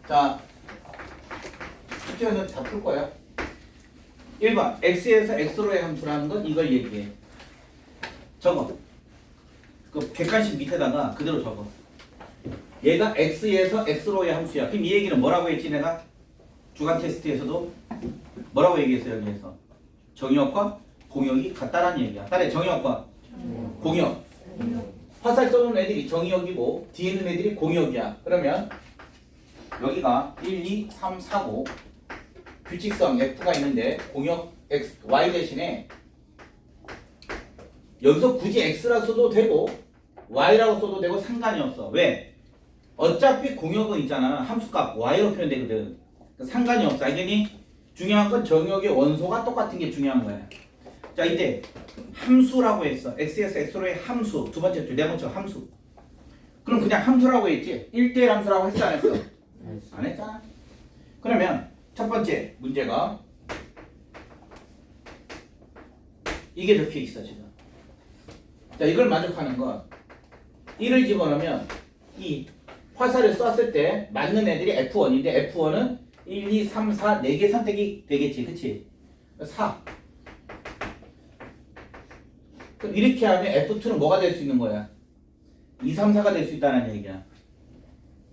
자, 숙제는 다 풀 거야. 1번 x에서 x로의 함수라는 건 이걸 얘기해. 적어. 그 객관식 밑에다가 그대로 적어. 얘가 x에서 x로의 함수야. 그럼 이 얘기는 뭐라고 했지 내가? 주간 테스트에서도 뭐라고 얘기했어 여기에서? 정의역과 공역이 같다라는 얘기야. 따라해 정의역과 공역. 화살 쏘는 애들이 정의역이고 뒤에 있는 애들이 공역이야. 그러면 여기가 1, 2, 3, 4고 규칙성 F가 있는데 공역 X, Y 대신에 여기서 굳이 X라 써도 되고 Y라고 써도 되고 상관이 없어. 왜? 어차피 공역은 있잖아. 함수값 Y로 표현되거든. 상관이 없어. 알겠니? 중요한 건 정역의 원소가 똑같은 게 중요한 거야. 자, 이때 함수라고 했어. X에서 X로의 함수. 두 번째 줄, 네 번째 함수. 그럼 그냥 함수라고 했지? 1대1 함수라고 했어 안 했어? 안 했잖아. 그러면 첫 번째 문제가 이게 적혀 있어 지금. 자, 이걸 만족하는 건 1을 집어넣으면 이 화살을 쐈을 때 맞는 애들이 F1인데 F1은 1, 2, 3, 4, 4개 선택이 되겠지. 그치? 4. 그럼 이렇게 하면 F2는 뭐가 될 수 있는 거야? 2, 3, 4가 될 수 있다는 얘기야.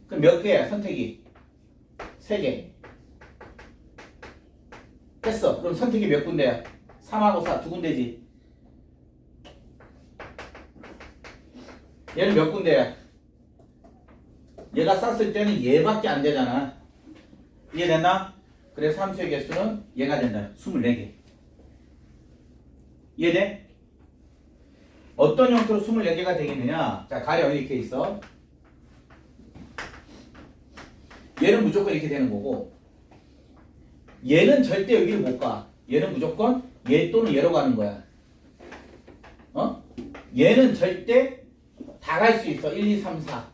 그럼 몇 개야 선택이? 3개. 됐어. 그럼 선택이 몇 군데야? 3하고 4, 2군데지. 얘는 몇 군데야? 얘가 쐈을 때는 얘밖에 안 되잖아. 이해됐나? 그래서 함수의 개수는 얘가 된다. 24개. 이해돼? 어떤 형태로 24개가 되겠느냐? 자, 가령 이렇게 있어. 얘는 무조건 이렇게 되는 거고 얘는 절대 여기를 못 가. 얘는 무조건 얘 또는 얘로 가는 거야. 어? 얘는 절대 다 갈 수 있어. 1, 2, 3, 4.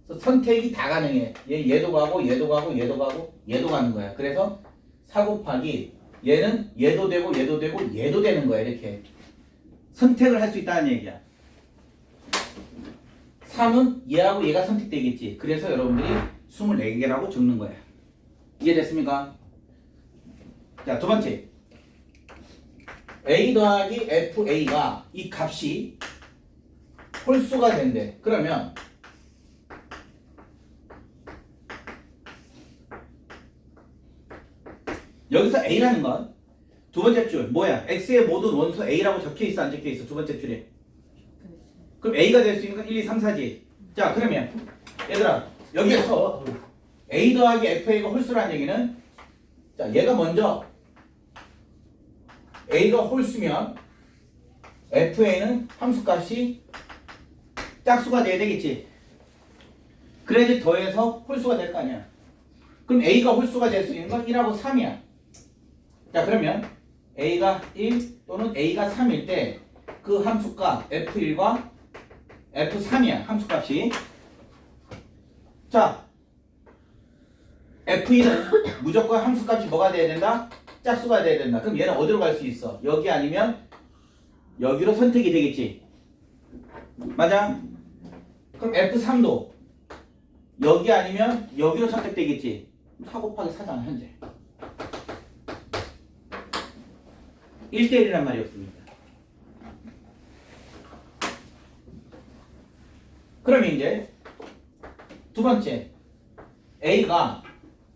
그래서 선택이 다 가능해. 얘도 가고 얘도 가고 얘도 가고 얘도 가는 거야. 그래서 4 곱하기 얘는 얘도 되고 얘도 되고 얘도 되는 거야. 이렇게 선택을 할 수 있다는 얘기야. 3은 얘하고 얘가 선택되겠지. 그래서 여러분들이 24개라고 적는 거야. 이해됐습니까? 자, 두 번째. A 더하기 FA가 이 값이 홀수가 된대. 그러면 여기서 A라는 건 두 번째 줄 뭐야? X의 모든 원소 A라고 적혀있어 안 적혀있어? 두 번째 줄에. 그럼 A가 될 수 있는 건 1, 2, 3, 4지. 자, 그러면 얘들아 여기에서 A 더하기 FA가 홀수라는 얘기는 자, 얘가 먼저 A가 홀수면 FA는 함수값이 짝수가 돼야 되겠지. 그래야지 더해서 홀수가 될 거 아니야. 그럼 A가 홀수가 될 수 있는 건 1하고 3이야. 자, 그러면 A가 1 또는 A가 3일 때 그 함수값 F1과 F3이야. 함수값이. 자, F1은 무조건 함수값이 뭐가 돼야 된다? 짝수가 돼야 된다. 그럼 얘는 어디로 갈 수 있어? 여기 아니면 여기로 선택이 되겠지. 맞아? 그럼 F3도 여기 아니면 여기로 선택되겠지. 4 곱하기 4잖아 현재. 1대1이란 말이 없습니다. 그럼 이제 두 번째 A가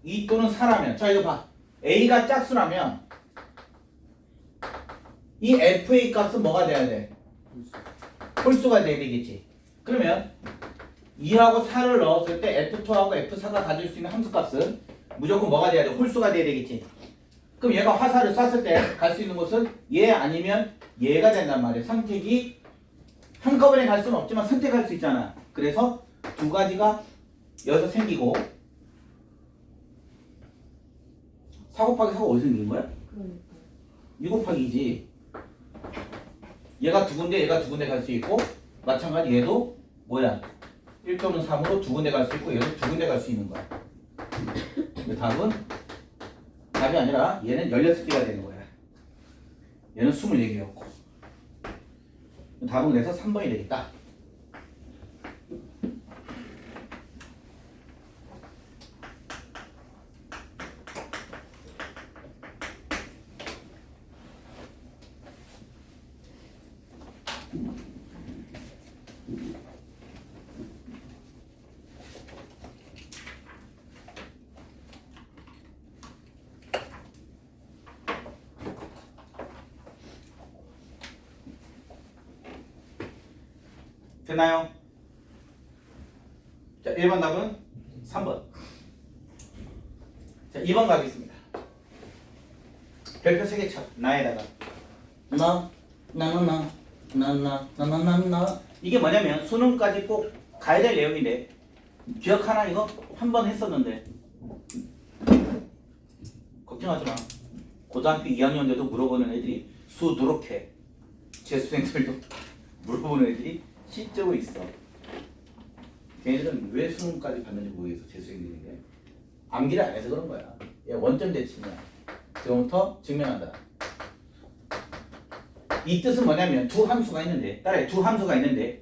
2 또는 4라면 자 이거 봐. A가 짝수라면 이 FA 값은 뭐가 돼야 돼? 홀수가 돼야 되겠지. 그러면 2하고 4를 넣었을 때 F2하고 F4가 가질 수 있는 함수값은 무조건 뭐가 돼야 돼? 홀수가 돼야 되겠지. 그럼 얘가 화살을 쐈을 때 갈 수 있는 곳은 얘 아니면 얘가 된단 말이야. 선택이 한꺼번에 갈 수는 없지만 선택할 수 있잖아. 그래서 두 가지가 여기서 생기고 4 곱하기 4가 어디서 생긴 거야? 2 곱하기지. 얘가 두 군데 얘가 두 군데 갈 수 있고 마찬가지 얘도 뭐야? 1 또는 3으로 두 군데 갈 수 있고 얘도 두 군데 갈 수 있는 거야. 답은 답이 아니라 얘는 16개가 되는 거야. 얘는 24개였고 답은 그래서 3번이 되겠다. 됐나요? 자, 1번 답은 3번. 자, 2번 가겠습니다. 별표 3개 쳐. 나에다가 나 이게 뭐냐면 수능까지 꼭 가야 될 내용인데 기억하나 이거? 한 번 했었는데 걱정하지 마. 고등학교 2학년 때도 물어보는 애들이 수두룩해. 재수생들도 물어보는 애들이 실제로 있어. 걔네들은 왜 수능까지 갔는지 모르겠어. 재수생들인데 암기를 안 해서 그런 거야. 얘 원점 대칭이야. 지금부터 증명한다. 이 뜻은 뭐냐면 두 함수가 있는데 따라해. 두 함수가 있는데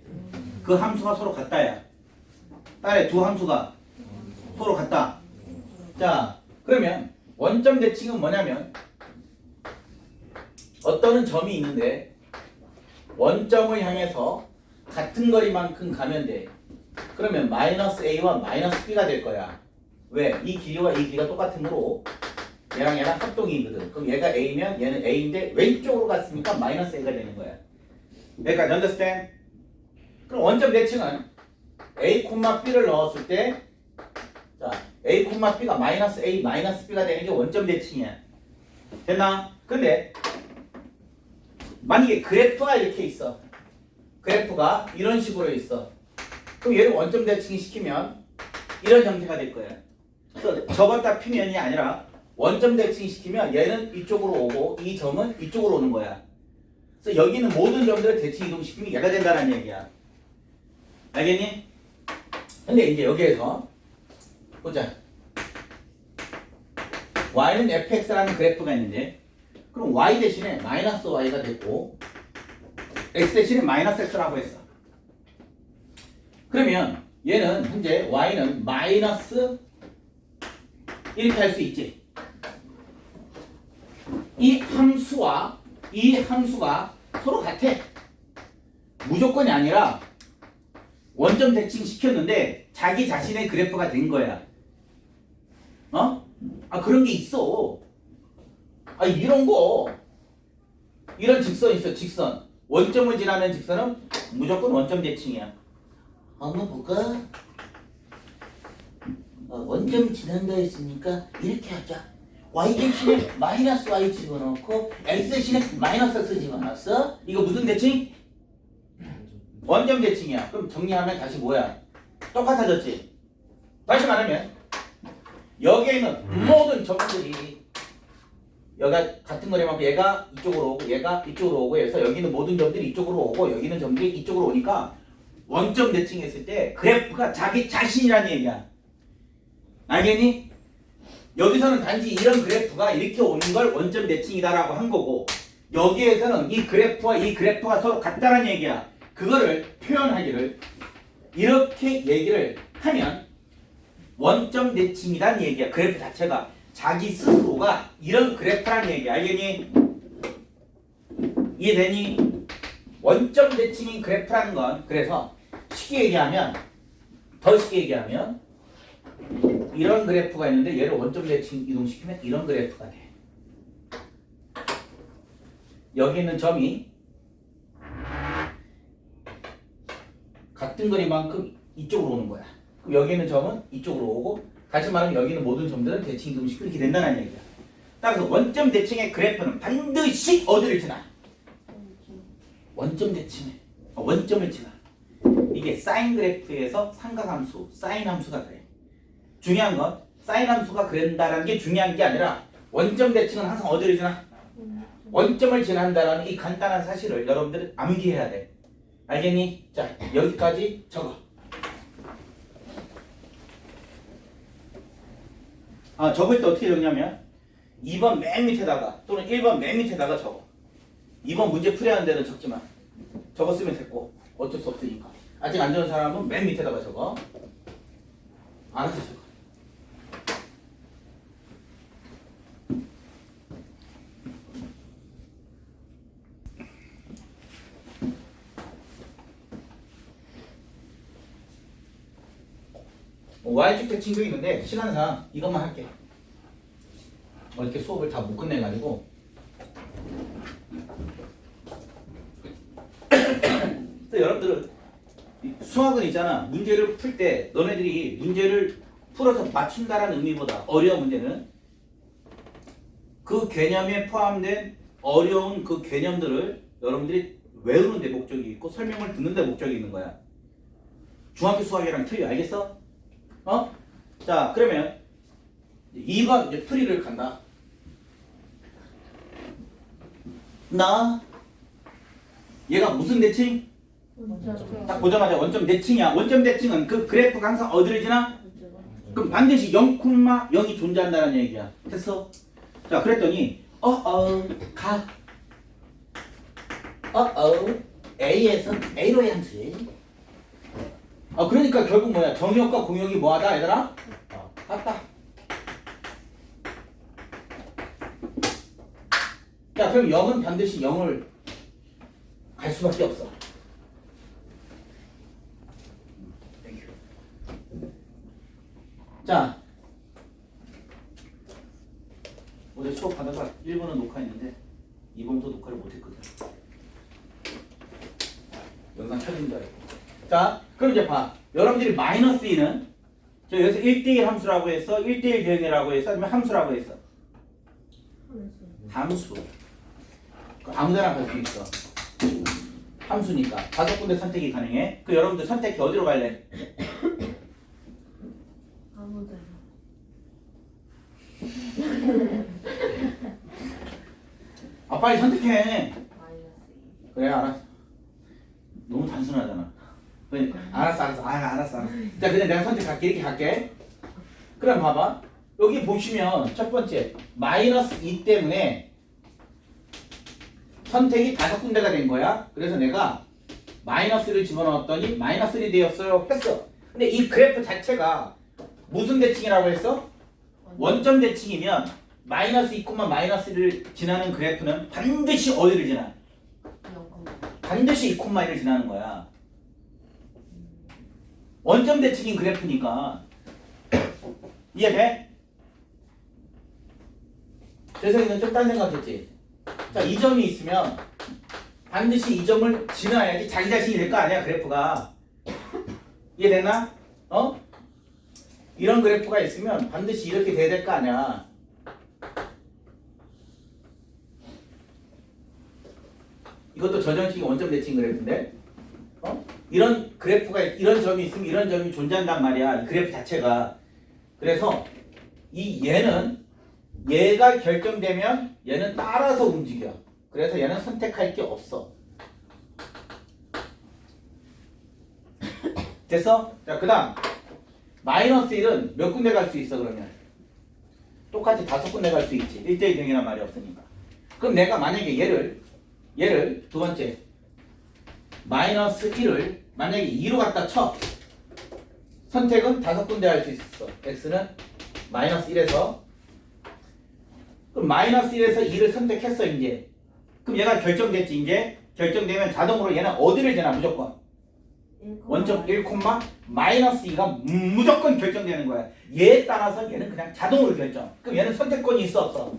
그 함수가 서로 같다야. 따라해. 두 함수가 서로 같다. 자, 그러면 원점 대칭은 뭐냐면 어떤 점이 있는데 원점을 향해서 같은 거리만큼 가면 돼. 그러면 마이너스 A와 마이너스 B가 될 거야. 왜? 이 길이와 이 길이가 똑같으므로 얘랑 얘랑 합동이거든. 그럼 얘가 A면 얘는 A인데 왼쪽으로 갔으니까 마이너스 A가 되는 거야. 여기까지 understand? 그럼 원점 대칭은 A, B를 넣었을 때 자, A, B가 마이너스 A, 마이너스 B가 되는 게 원점 대칭이야. 됐나? 근데 만약에 그래프가 이렇게 있어. 그래프가 이런 식으로 있어. 그럼 얘를 원점 대칭 시키면 이런 형태가 될 거야. 그래서 접었다 피면이 아니라 원점 대칭 시키면 얘는 이쪽으로 오고 이 점은 이쪽으로 오는 거야. 그래서 여기 있는 모든 점들을 대칭 이동시키면 얘가 된다는 얘기야. 알겠니? 근데 이제 여기에서 보자. y는 fx라는 그래프가 있는데 그럼 y 대신에 마이너스 y가 됐고 x 대신에 마이너스 x라고 했어. 그러면 얘는 현재 y는 마이너스 이렇게 할 수 있지. 이 함수가 서로 같아. 무조건이 아니라 원점 대칭 시켰는데 자기 자신의 그래프가 된 거야. 어? 아 그런 게 있어. 아 이런 거 이런 직선 있어. 직선 원점을 지나는 직선은 무조건 원점 대칭이야. 한번 볼까? 원점 지난다 했으니까 이렇게 하자. y 대신에 마이너스 y 집어넣고 x 대신에 마이너스 x 집어넣었어. 이거 무슨 대칭? 원점 대칭이야. 그럼 정리하면 다시 뭐야? 똑같아졌지. 다시 말하면 여기에 있는 모든 점들이 여기가 같은 거리만큼 얘가 이쪽으로 오고 얘가 이쪽으로 오고 해서 여기 있는 모든 점들이 이쪽으로 오고 여기 있는 점들이 이쪽으로 오니까 원점 대칭했을 때 그래프가 자기 자신이라는 얘기야. 알겠니? 여기서는 단지 이런 그래프가 이렇게 오는 걸 원점 대칭이다라고 한 거고 여기에서는 이 그래프와 이 그래프가 서로 같다는 얘기야. 그거를 표현하기를 이렇게 얘기를 하면 원점 대칭이란 얘기야. 그래프 자체가 자기 스스로가 이런 그래프란 얘기야. 알겠니? 이해되니? 원점 대칭인 그래프라는 건 그래서 쉽게 얘기하면 더 쉽게 얘기하면 이런 그래프가 있는데 얘를 원점 대칭 이동시키면 이런 그래프가 돼. 여기 있는 점이 같은 거리만큼 이쪽으로 오는 거야. 그럼 여기 있는 점은 이쪽으로 오고 다시 말하면 여기 있는 모든 점들은 대칭 이동시키면 이렇게 된다는 얘기야. 따라서 원점 대칭의 그래프는 반드시 어디를 지나? 원점 대칭을 원점을 지나. 이게 사인 그래프에서 삼각함수, 사인 함수가 그래. 중요한 건 사인 함수가 그런다라는 게 중요한 게 아니라 원점 대칭은 항상 어디를 지나? 원점을 지난다라는 이 간단한 사실을 여러분들은 암기해야 돼. 알겠니? 자, 여기까지 적어. 적을 때 어떻게 적냐면 2번 맨 밑에다가 또는 1번 맨 밑에다가 적어. 2번 문제 풀이하는 데는 적지 마. 적었으면 됐고 어쩔 수 없으니까. 아직 안 적은 사람은 맨 밑에다가 적어. 알아서 적어. Y축 대칭도 있는데 시간상 이것만 할게. 이렇게 수업을 다 못 끝내가지고 또 여러분들은 수학은 있잖아. 문제를 풀 때 너네들이 문제를 풀어서 맞춘다라는 의미보다 어려운 문제는 그 개념에 포함된 어려운 그 개념들을 여러분들이 외우는 데 목적이 있고 설명을 듣는 데 목적이 있는 거야. 중학교 수학이랑 틀려. 알겠어? 어? 자, 그러면 2번 이제 풀이를 간다. 나 얘가 무슨 대칭? 딱 보자마자 원점 대칭이야. 원점 대칭은 그 그래프가 항상 어디를 지나? 그럼 반드시 0,0이 존재한다는 얘기야. 됐어? 자, 그랬더니 가. A에서 A로의 함수지. 그러니까 결국 뭐야? 정역과 공역이 뭐하다 얘들아? 같다. 자, 그럼 0은 반드시 0을 갈 수밖에 없어. 자, 어제 수업하다가 1번은 녹화했는데 2번부터 녹화를 못했거든. 영상 켜진 줄 알고. 자, 그럼 이제 봐. 여러분들이 마이너스 2는 저 여기서 1대1 함수라고 했어? 1대1 대응이라고 했어? 아니면 함수라고 했어? 함수. 아무데나 갈 수 있어. 함수니까. 5군데 선택이 가능해. 그 여러분들 선택해. 어디로 갈래? 아무데나. 빨리 선택해. 마이너스 그래, 알았어. 너무 단순하잖아. 그래, 알았어. 알았어. 자, 그냥 내가 선택할게. 이렇게 할게. 그럼 봐봐. 여기 보시면 첫 번째 마이너스 2 때문에 선택이 5군데가 된 거야. 그래서 내가 마이너스를 집어넣었더니 마이너스 1이 되었어요. 했어. 근데 이 그래프 자체가 무슨 대칭이라고 했어? 원점 대칭이면 마이너스 2, 마이너스 1을 지나는 그래프는 반드시 어디를 지나? 0, 반드시 2,1을 지나는 거야. 원점 대칭인 그래프니까. 이해돼? 재성이는 좀 딴 생각했지? 자, 이 점이 있으면 반드시 이 점을 지나야지 자기 자신이 될 거 아니야, 그래프가. 이해됐나? 이런 그래프가 있으면 반드시 이렇게 돼야 될 거 아니야. 이것도 저전식이 원점 대칭 그래프인데, 이런 그래프가 이런 점이 있으면 이런 점이 존재한단 말이야. 이 그래프 자체가. 그래서 얘가 결정되면 얘는 따라서 움직여. 그래서 얘는 선택할 게 없어. 됐어? 자, 그 다음 마이너스 1은 몇 군데 갈 수 있어 그러면? 똑같이 5군데 갈 수 있지. 1대1 등이란 말이 없으니까. 그럼 내가 만약에 얘를 두 번째 마이너스 1을 만약에 2로 갖다 쳐. 선택은 5군데 할 수 있어. x는 마이너스 1에서. 그럼 마이너스 1에서 2를 선택했어 이제. 그럼 얘가 결정됐지 이제. 결정되면 자동으로 얘는 어디를 지나 무조건? 원점 1, 마이너스 2가 무조건 결정되는 거야. 얘에 따라서 얘는 그냥 자동으로 결정. 그럼 얘는 선택권이 있어 없어?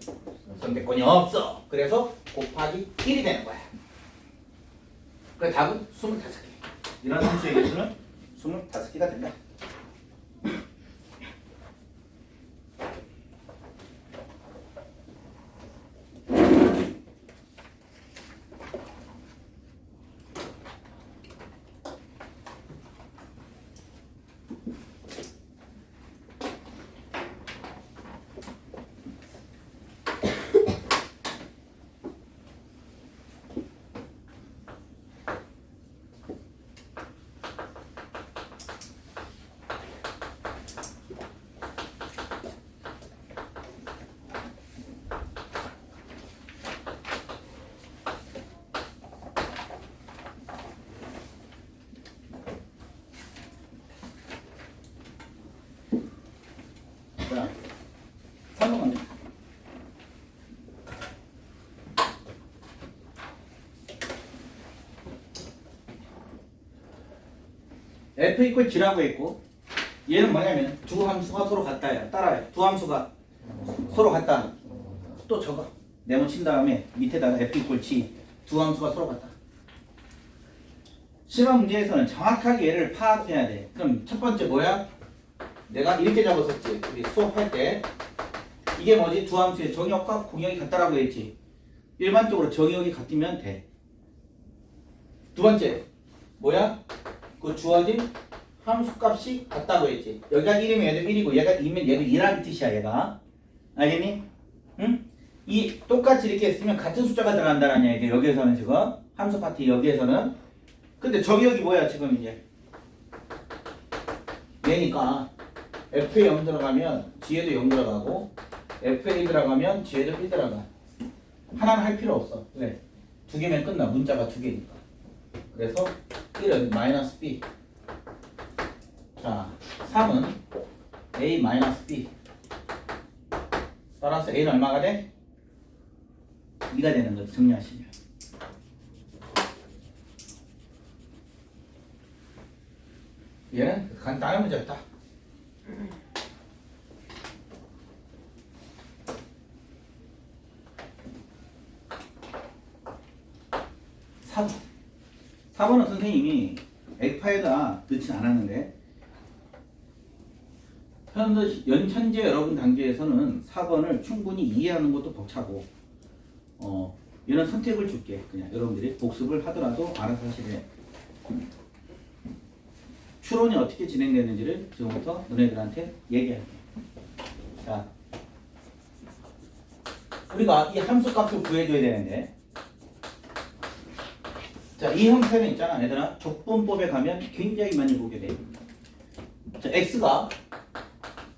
선택권이 없어. 그래서 곱하기 1이 되는 거야. 그래 답은 25개. 이런 함수의 개수는 25개가 된다. 자, 3번 F 이퀄 G라고 했고 얘는 뭐냐면 두 함수가 서로 같다야. 따라요. 두 함수가 서로 같다. 또 적어. 네모 친 다음에 밑에다가 F 이퀄 G 두 함수가 서로 같다. 시험 문제에서는 정확하게 얘를 파악해야 돼. 그럼 첫 번째 뭐야? 내가 이렇게 잡았었지. 우리 수업할 때. 이게 뭐지? 두 함수의 정의역과 공역이 같다라고 했지. 일반적으로 정의역이 같으면 돼. 두 번째 뭐야? 그 주어진 함수값이 같다고 했지. 여기가 1이면 얘도 1이고 얘가 2면 얘도 2라는 뜻이야 얘가. 알겠니? 응? 이 똑같이 이렇게 했으면 같은 숫자가 들어간다는 얘기야. 여기에서는 지금 함수 파티 여기에서는. 근데 정의역이 뭐야 지금 이제 얘니까 F에 0 들어가면 G에도 0 들어가고 F에 1 들어가면 G에도 1 들어가. 하나는 할 필요 없어. 왜? 두 개면 끝나. 문자가 두 개니까. 그래서 1은 마이너스 B. 자, 3은 A 마이너스 B. 따라서 A는 얼마가 돼? 2가 되는 거지. 정리하시면. 얘는 간단한 문제였다. 4번. 4번은 선생님이 액파에다 넣지 않았는데 현재 여러분 단계에서는 4번을 충분히 이해하는 것도 벅차고 이런 선택을 줄게. 그냥 여러분들이 복습을 하더라도 알아서 하시래. 추론이 어떻게 진행되는지를 지금부터 너네들한테 얘기할게. 자, 우리가 이 함수 값을 구해줘야 되는데 자, 이 형태는 있잖아 얘들아. 족분법에 가면 굉장히 많이 보게 돼. 자, x가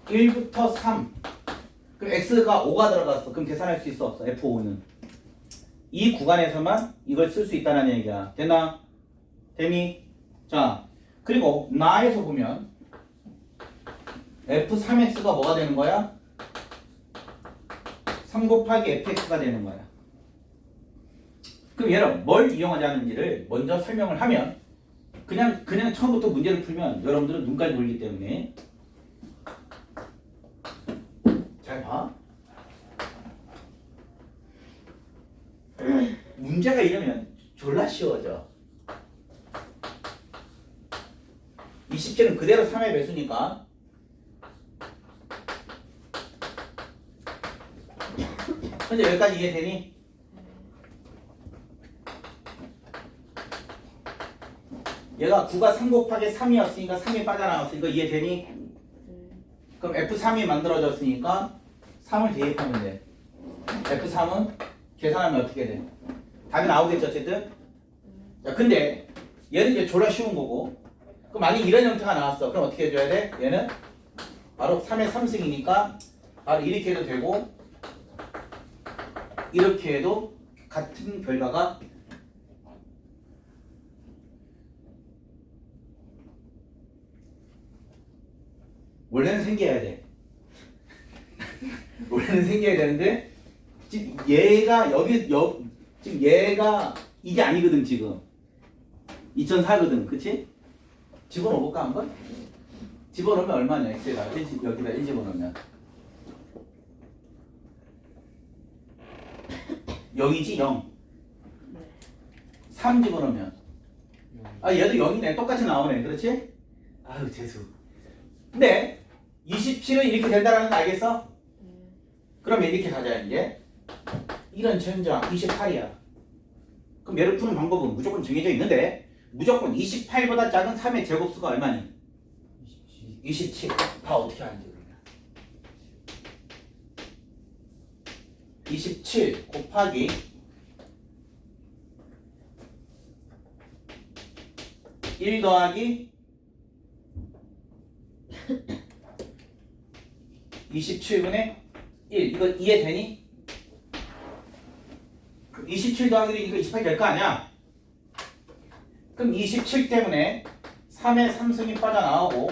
1부터 3 그럼 x가 5가 들어갔어. 그럼 계산할 수 있어 없어? f5는 이 구간에서만 이걸 쓸 수 있다는 얘기야. 됐나? 되니? 자, 그리고 나에서 보면 f3x가 뭐가 되는 거야? 3 곱하기 fx가 되는 거야. 그럼 얘는 뭘 이용하자는지를 먼저 설명을 하면 그냥 처음부터 문제를 풀면 여러분들은 눈까지 돌기 때문에 잘 봐. 문제가 이러면 졸라 쉬워져. 27은 그대로 3의 배수니까 현재 여기까지 이해되니? 얘가 9가 3 곱하기 3이었으니까 3이 빠져나왔으니까 이해되니? 그럼 F3이 만들어졌으니까 3을 대입하면 돼. F3은 계산하면 어떻게 돼? 답이 나오겠죠 어쨌든? 자, 근데 얘는 이제 졸라 쉬운 거고 그럼 만약 이런 형태가 나왔어. 그럼 어떻게 해줘야 돼? 얘는 바로 3의 3승이니까 바로 이렇게 해도 되고 이렇게 해도 같은 결과가 원래는 생겨야 돼. 원래는 생겨야 되는데 지금 얘가 지금 얘가 이게 아니거든 지금 2004거든 그치? 집어넣어볼까 한번? 집어넣으면 얼마냐 x에다가 여기다 1 집어넣으면 0이지 0 3 집어넣으면 아 얘도 0이네 똑같이 나오네 그렇지? 아유 재수 근데 27은 이렇게 된다라는 거 알겠어? 그럼 이렇게 가자 이제 이런 천장 28이야 그럼 얘를 푸는 방법은 무조건 정해져 있는데 무조건 28보다 작은 3의 제곱수가 얼마니? 27 다 어떻게 하는지 그러면 27 곱하기 1 더하기 27분의 1 이거 이해되니? 27 더하기 1이니까 28 될 거 아니야? 그럼 27 때문에 3의 3승이 빠져나오고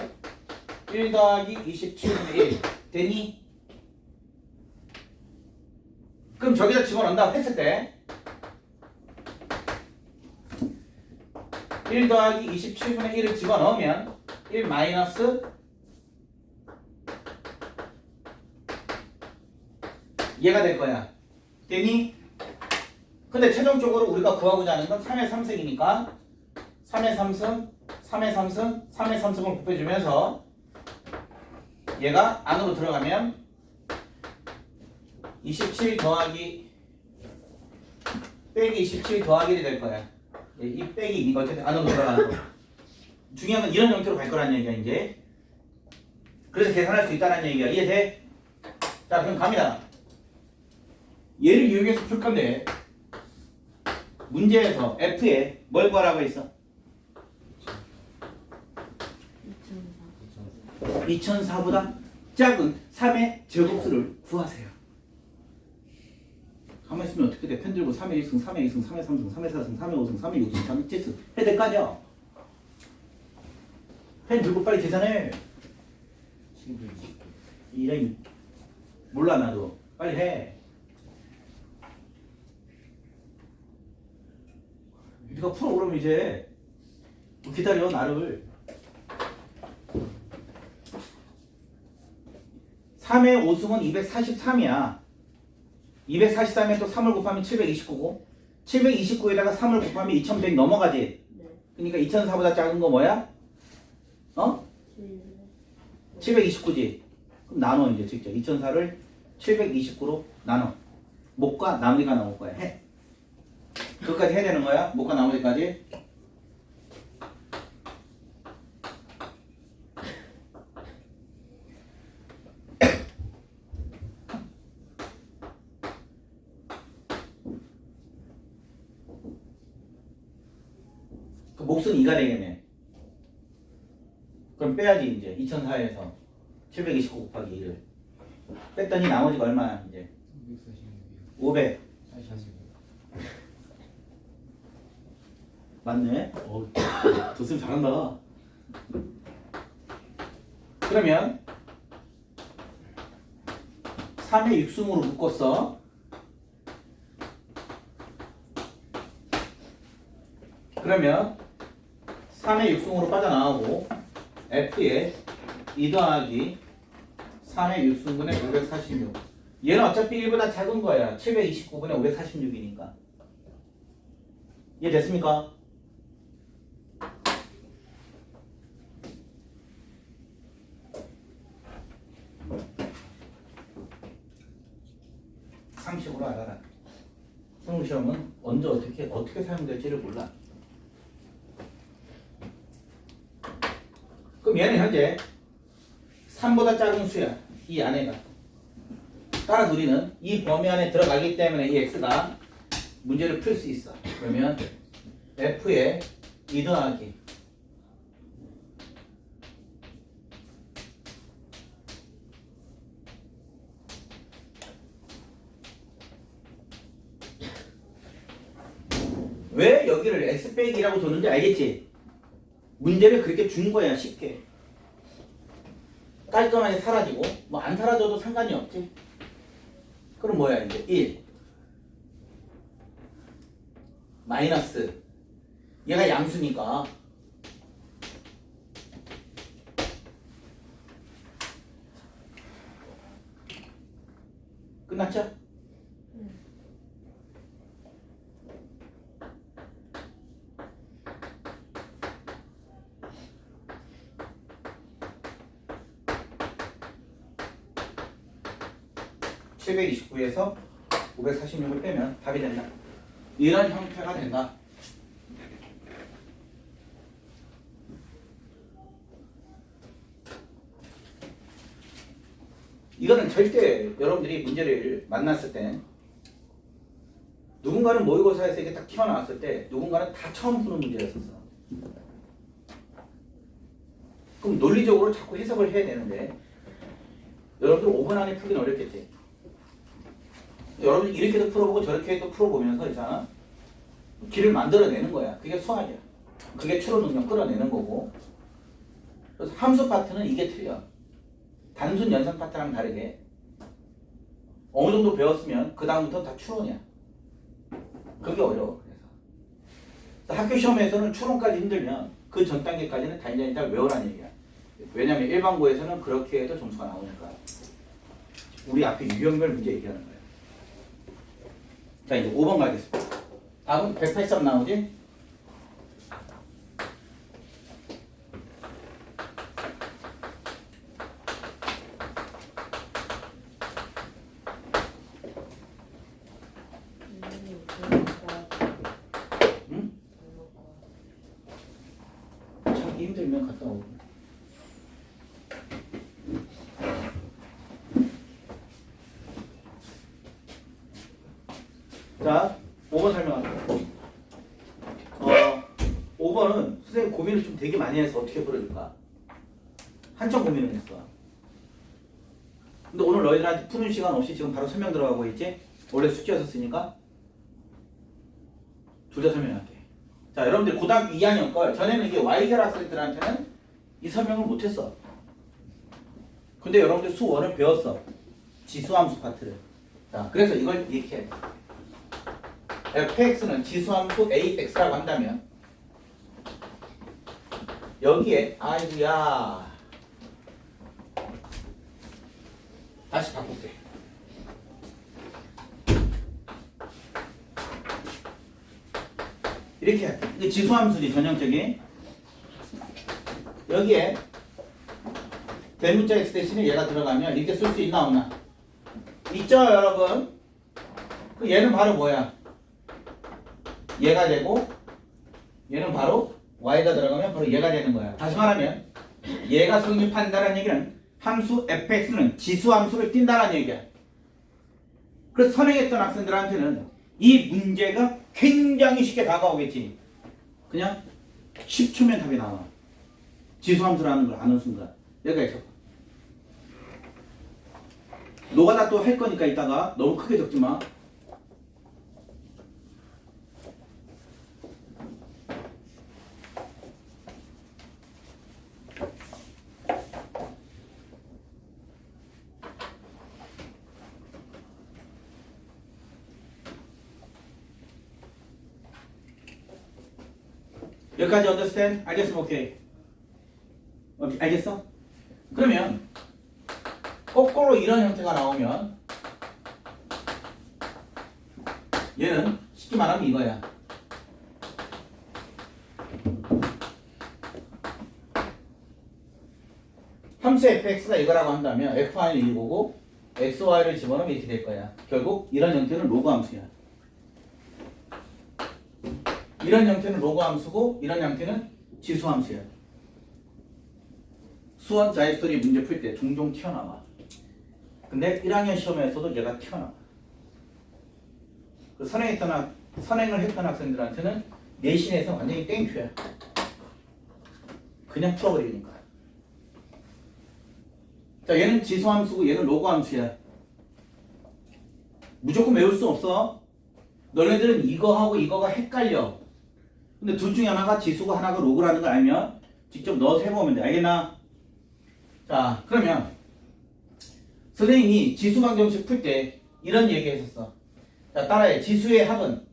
1 더하기 27분의 1 되니? 그럼 저기다 집어넣는다고 했을 때 1 더하기 27분의 1을 집어넣으면 1 마이너스 얘가 될 거야. 되니? 근데 최종적으로 우리가 구하고자 하는 건 3의 3승이니까 3의 3승, 3의 3승, 3의 3승을 곱해주면서 얘가 안으로 들어가면 27 더하기 빼기 27 더하기 1이 될 거야. 이 빼기 이거 어쨌든 안으로 들어가는 거. 중요한 건 이런 형태로 갈 거라는 얘기야 이제. 그래서 계산할 수 있다는 얘기야. 이해돼? 자 그럼 갑니다. 얘를 이용해서 풀 건데 문제에서 F에 뭘 구하라고 했어? 2004. 2004보다 작은 3의 제곱수를 구하세요. 가만히 있으면 어떻게 돼? 펜 들고 3의 1승, 3의 2승, 3의 3승, 3의 4승, 3의 5승, 3의 6승, 3의 7승 해야 될 거 아니야? 펜 들고 빨리 계산해. 이런 몰라 나도 빨리 해. 네가 풀어 그러면 이제 기다려 나를. 3의 5승은 243이야. 243에 또 3을 곱하면 729고 729에다가 3을 곱하면 2100 넘어가지. 네. 그러니까 2004보다 작은 거 뭐야? 어? 729지. 그럼 나눠 이제 직접 2004를 729로 나눠. 목과 나머지가 나올 거야. 해. 그것까지 해야 되는 거야. 목과 나머지까지. 그 몫은 2가 되겠네. 그럼 빼야지 이제 2004에서 729 곱하기 1을 뺐더니 나머지가 얼마야 이제 500. 맞네. 도쌤 잘한다. 그러면 3의 6승으로 묶었어. 그러면 3의 6승으로 빠져나가고 F에 2 더하기 3의 6승분의 546. 얘는 어차피 1보다 작은 거야. 729분의 546이니까. 이해 됐습니까? 상식으로 알아라. 수능시험은 언제 어떻게 사용될지를 몰라. 그럼 얘는 현재 3보다 작은 수야. 이 안에가. 따라서 우리는 이 범위 안에 들어가기 때문에 이 x가 문제를 풀 수 있어. 그러면 f에 2 더하기 왜 여기를 x 빼기라고 줬는지 알겠지? 문제를 그렇게 준 거야 쉽게. 깔끔하게 사라지고 뭐 안 사라져도 상관이 없지. 그럼 뭐야 이제 1 마이너스 얘가 양수니까 끝났죠? (729에서) 546을 빼면 답이 된다. 이런 형태가 된다. 이거는 절대 여러분들이 문제를 만났을 때 누군가는 모의고사에서 이게 딱 튀어나왔을 때 누군가는 다 처음 푸는 문제였었어. 그럼 논리적으로 자꾸 해석을 해야 되는데 여러분들 5분 안에 풀기는 어렵겠지. 여러분들 이렇게도 풀어보고 저렇게도 풀어보면서 있잖아. 길을 만들어내는 거야. 그게 수학이야. 그게 추론 능력 끌어내는 거고. 그래서 함수 파트는 이게 틀려. 단순 연산 파트랑 다르게 어느 정도 배웠으면 그 다음부터 다 추론이야. 그게 어려워. 그래서 학교 시험에서는 추론까지 힘들면 그 전 단계까지는 단전히 다 외우라는 얘기야. 왜냐면 일반고에서는 그렇게 해도 점수가 나오니까. 우리 앞에 유형별 문제 얘기하는 거야. 자 이제 5번 가겠습니다. 답은 183 나오지? 가기 힘들면 갔다 오고. 자, 5번 설명할게요. 5번은 선생님 고민을 좀 되게 많이 해서 어떻게 풀어줄까? 한참 고민을 했어. 근데 오늘 너희들한테 푸는 시간 없이 지금 바로 설명 들어가고 있지? 원래 숙제였었으니까 둘 다 설명할게. 자, 여러분들 고등학교 2학년 걸 전에는 이게 Y결 학생들한테는 이 설명을 못했어. 근데 여러분들 수 1을 배웠어. 지수함수 파트를. 자, 그래서 이걸 이렇게 해. fx는 지수함수 ax라고 한다면 여기에 아이고야 다시 바꿀게. 이렇게 할게. 이게 지수함수지 전형적인. 여기에 대문자 x 대신에 얘가 들어가면 이렇게 쓸 수 있나 없나? 있죠 여러분? 그 얘는 바로 뭐야? 얘가 되고 얘는 바로 y가 들어가면 바로 얘가 되는 거야. 다시 말하면 얘가 성립한다는 얘기는 함수 fx는 지수함수를 띈다는 얘기야. 그래서 선행했던 학생들한테는 이 문제가 굉장히 쉽게 다가오겠지. 그냥 10초면 답이 나와. 지수함수라는 걸 아는 순간. 여기까지 적어. 노가다 또 할 거니까 이따가 너무 크게 적지 마. 여기까지 understand? 알겠으면 오케이. 알겠어? 그러면 거꾸로 이런 형태가 나오면 얘는 쉽게 말하면 이거야. 함수 fx가 이거라고 한다면 fy는 이거고 xy를 집어넣으면 이렇게 될 거야. 결국 이런 형태는 로그 함수야. 이런 형태는 로그 함수고 이런 형태는 지수 함수야. 수원 자유스토리 문제 풀 때 종종 튀어나와. 근데 1학년 시험에서도 얘가 튀어나와. 그 선행을 했던 학생들한테는 내신에서 완전히 땡큐야. 그냥 풀어버리니까. 자, 얘는 지수 함수고 얘는 로그 함수야. 무조건 외울 수 없어. 너네들은 이거하고 이거가 헷갈려. 근데 둘 중에 하나가 지수고 하나가 로그라는 걸 알면 직접 넣어서 해보면 돼. 알겠나? 자, 그러면 선생님이 지수 방정식 풀 때 이런 얘기 했었어. 자, 따라해. 지수의 합은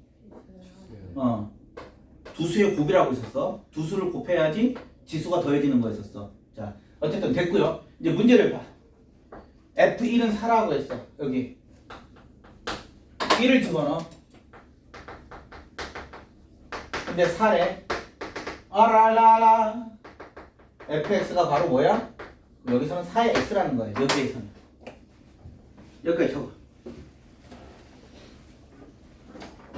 두 수의 곱이라고 했었어. 두 수를 곱해야지 지수가 더해지는 거였었어. 자, 어쨌든 됐고요. 이제 문제를 봐. F1은 4라고 했어. 여기 1을 집어넣어. 근데 4래. 아라라라. fx가 바로 뭐야? 여기서는 4의 x라는 거야. 여기에서는. 여기까지 적어.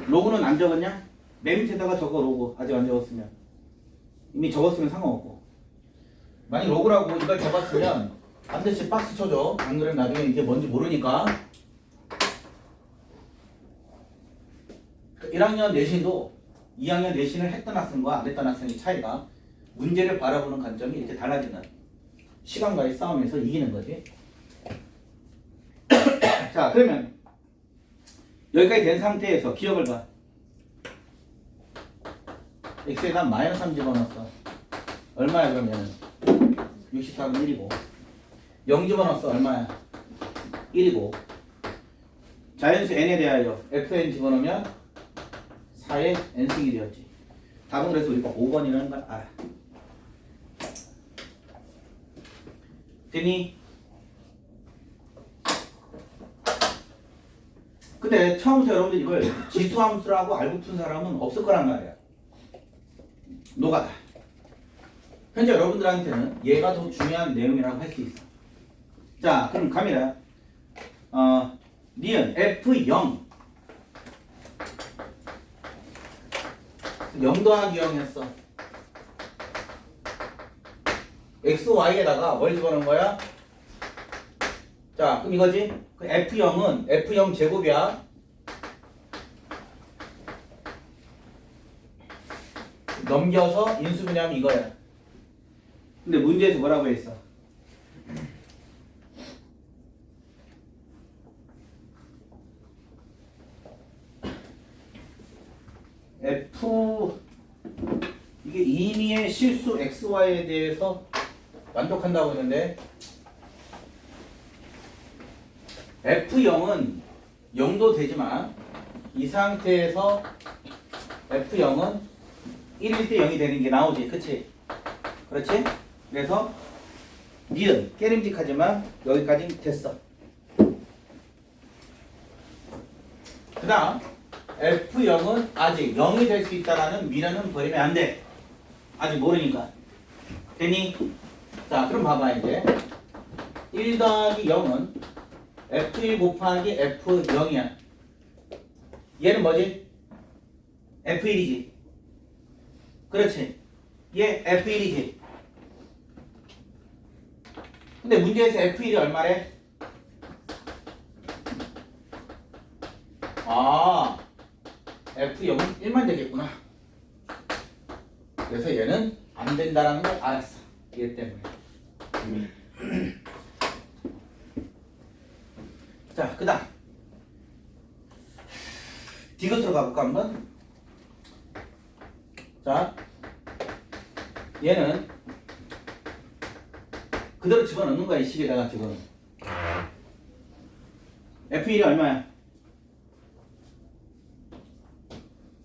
로그는 안 적었냐? 맨 밑에다가 적어. 로그. 아직 안 적었으면. 이미 적었으면 상관없고. 만약 로그라고 이걸 적었으면 반드시 박스 쳐줘. 안 그러면 나중에 이게 뭔지 모르니까. 1학년 내신도 2학년 내신을 했던 학생과 안 했던 학생의 차이가 문제를 바라보는 관점이 이렇게 달라지는 시간과의 싸움에서 이기는 거지. 자, 그러면 여기까지 된 상태에서 기억을 봐. x에다 마이너스 3 집어넣었어. 얼마야 그러면? 64는 1이고 0 집어넣었어. 얼마야? 1이고 자연수 n에 대하여 fn 집어넣으면 4의 n승이 되었지. 답은 그래서 우리가 5번이라는 걸 알아. 되니? 근데 처음부터 여러분들 이걸 지수함수라고 알고 푼 사람은 없을 거란 말이야. 노가다. 현재 여러분들한테는 얘가 더 중요한 내용이라고 할 수 있어. 자, 그럼 갑니다. 니은 F0 0 더하기 0 했어. x, y에다가 뭘 집어넣은 거야? 자, 그럼 이거지? 그 F0은 F0 제곱이야. 넘겨서 인수분해하면 이거야. 근데 문제에서 뭐라고 했어? F 이게 임의의 실수 XY에 대해서 만족한다고 했는데 F0은 0도 되지만 이 상태에서 F0은 1일 때 0이 되는 게 나오지. 그치? 그렇지? 그래서 니은 깨림직하지만 여기까지 됐어. 그 다음 F0은 아직 0이 될 수 있다라는 미련은 버리면 안 돼. 아직 모르니까. 되니? 자, 그럼 봐봐 이제 1 더하기 0은 F1 곱하기 F0이야. 얘는 뭐지? F1이지. 그렇지. 얘 F1이지. 근데 문제에서 F1이 얼마래? 아, F0은 1만 되겠구나. 그래서 얘는 안 된다라는 걸 알았어. 얘 때문에. 자, 그 다음 디귿으로 가볼까 한번? 자, 얘는 그대로 집어넣는 거야. 이 식에다가 지금 F1이 얼마야?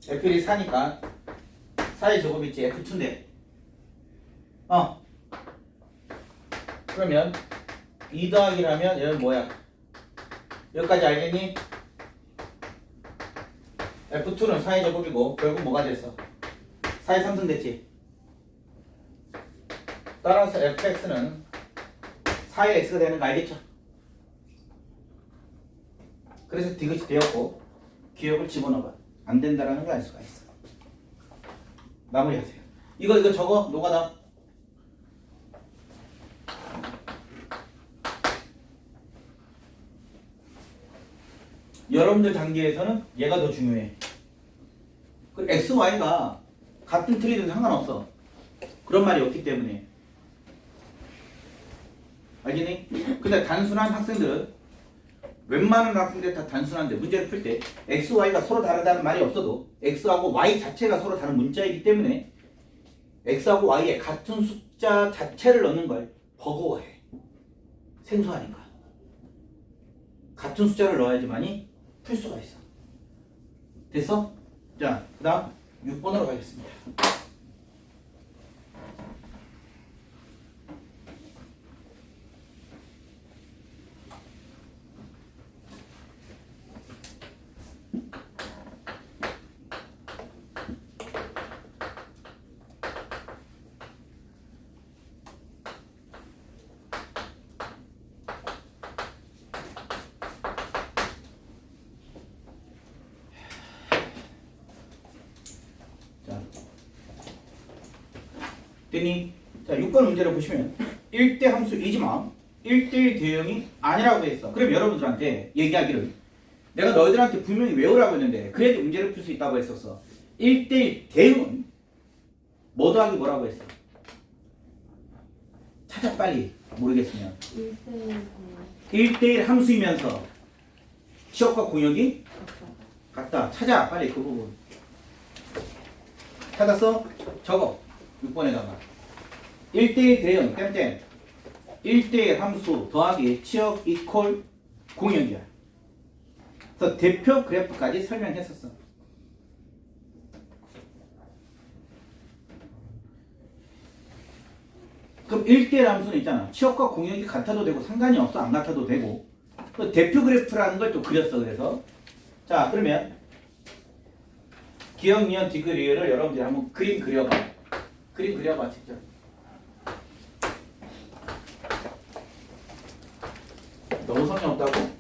F1이 4니까 4의 제곱 있지. F2인데 그러면 2 더하기라면 얘는 뭐야? 여기까지 알겠니? F2는 4의 제곱이고 결국 뭐가 됐어? 4의 3승 됐지? 따라서 fx는 4의 x가 되는 거 알겠죠? 그래서 디귿이 되었고 기억을 집어넣어봐. 안 된다라는 걸 알 수가 있어. 마무리하세요. 이거 적어. 노가다. 여러분들 단계에서는 얘가 더 중요해. 그 x, y가 같은 틀이든 상관없어. 그런 말이 없기 때문에. 알겠니? 근데 단순한 학생들은 웬만한 학생들 다 단순한데 문제를 풀 때 x, y가 서로 다르다는 말이 없어도 x하고 y 자체가 서로 다른 문자이기 때문에 x하고 y의 같은 숫자 자체를 넣는 걸 버거워해. 생소하니까. 같은 숫자를 넣어야지만이 풀 수가 있어. 됐어? 자, 그 다음 6번으로 가겠습니다. 됐니? 자, 6번 문제를 보시면 1대 함수이지만 1대1 대응이 아니라고 했어. 그럼 여러분들한테 얘기하기를 내가 너희들한테 분명히 외우라고 했는데 그래도 문제를 풀 수 있다고 했었어. 1대1 대응은 뭐 더하기 뭐라고 했어? 찾아 빨리. 모르겠으면 1대1 함수이면서 치역과 공역이 같다. 찾아 빨리 그 부분. 찾았어? 적어. 6번에다가 1대1 대응 땜땜 1대1 함수 더하기 치역 이퀄 공역이야. 그래서 대표 그래프까지 설명했었어. 그럼 1대1 함수는 있잖아. 치역과 공역이 같아도 되고 상관이 없어. 안 같아도 되고. 그 대표 그래프라는 걸 또 그렸어. 그래서 자, 그러면 기억, 니은, 디귿, 리을을 여러분들이 한번 그림 그려봐. 그림 그려봐 직접. 너무 성의 없다고?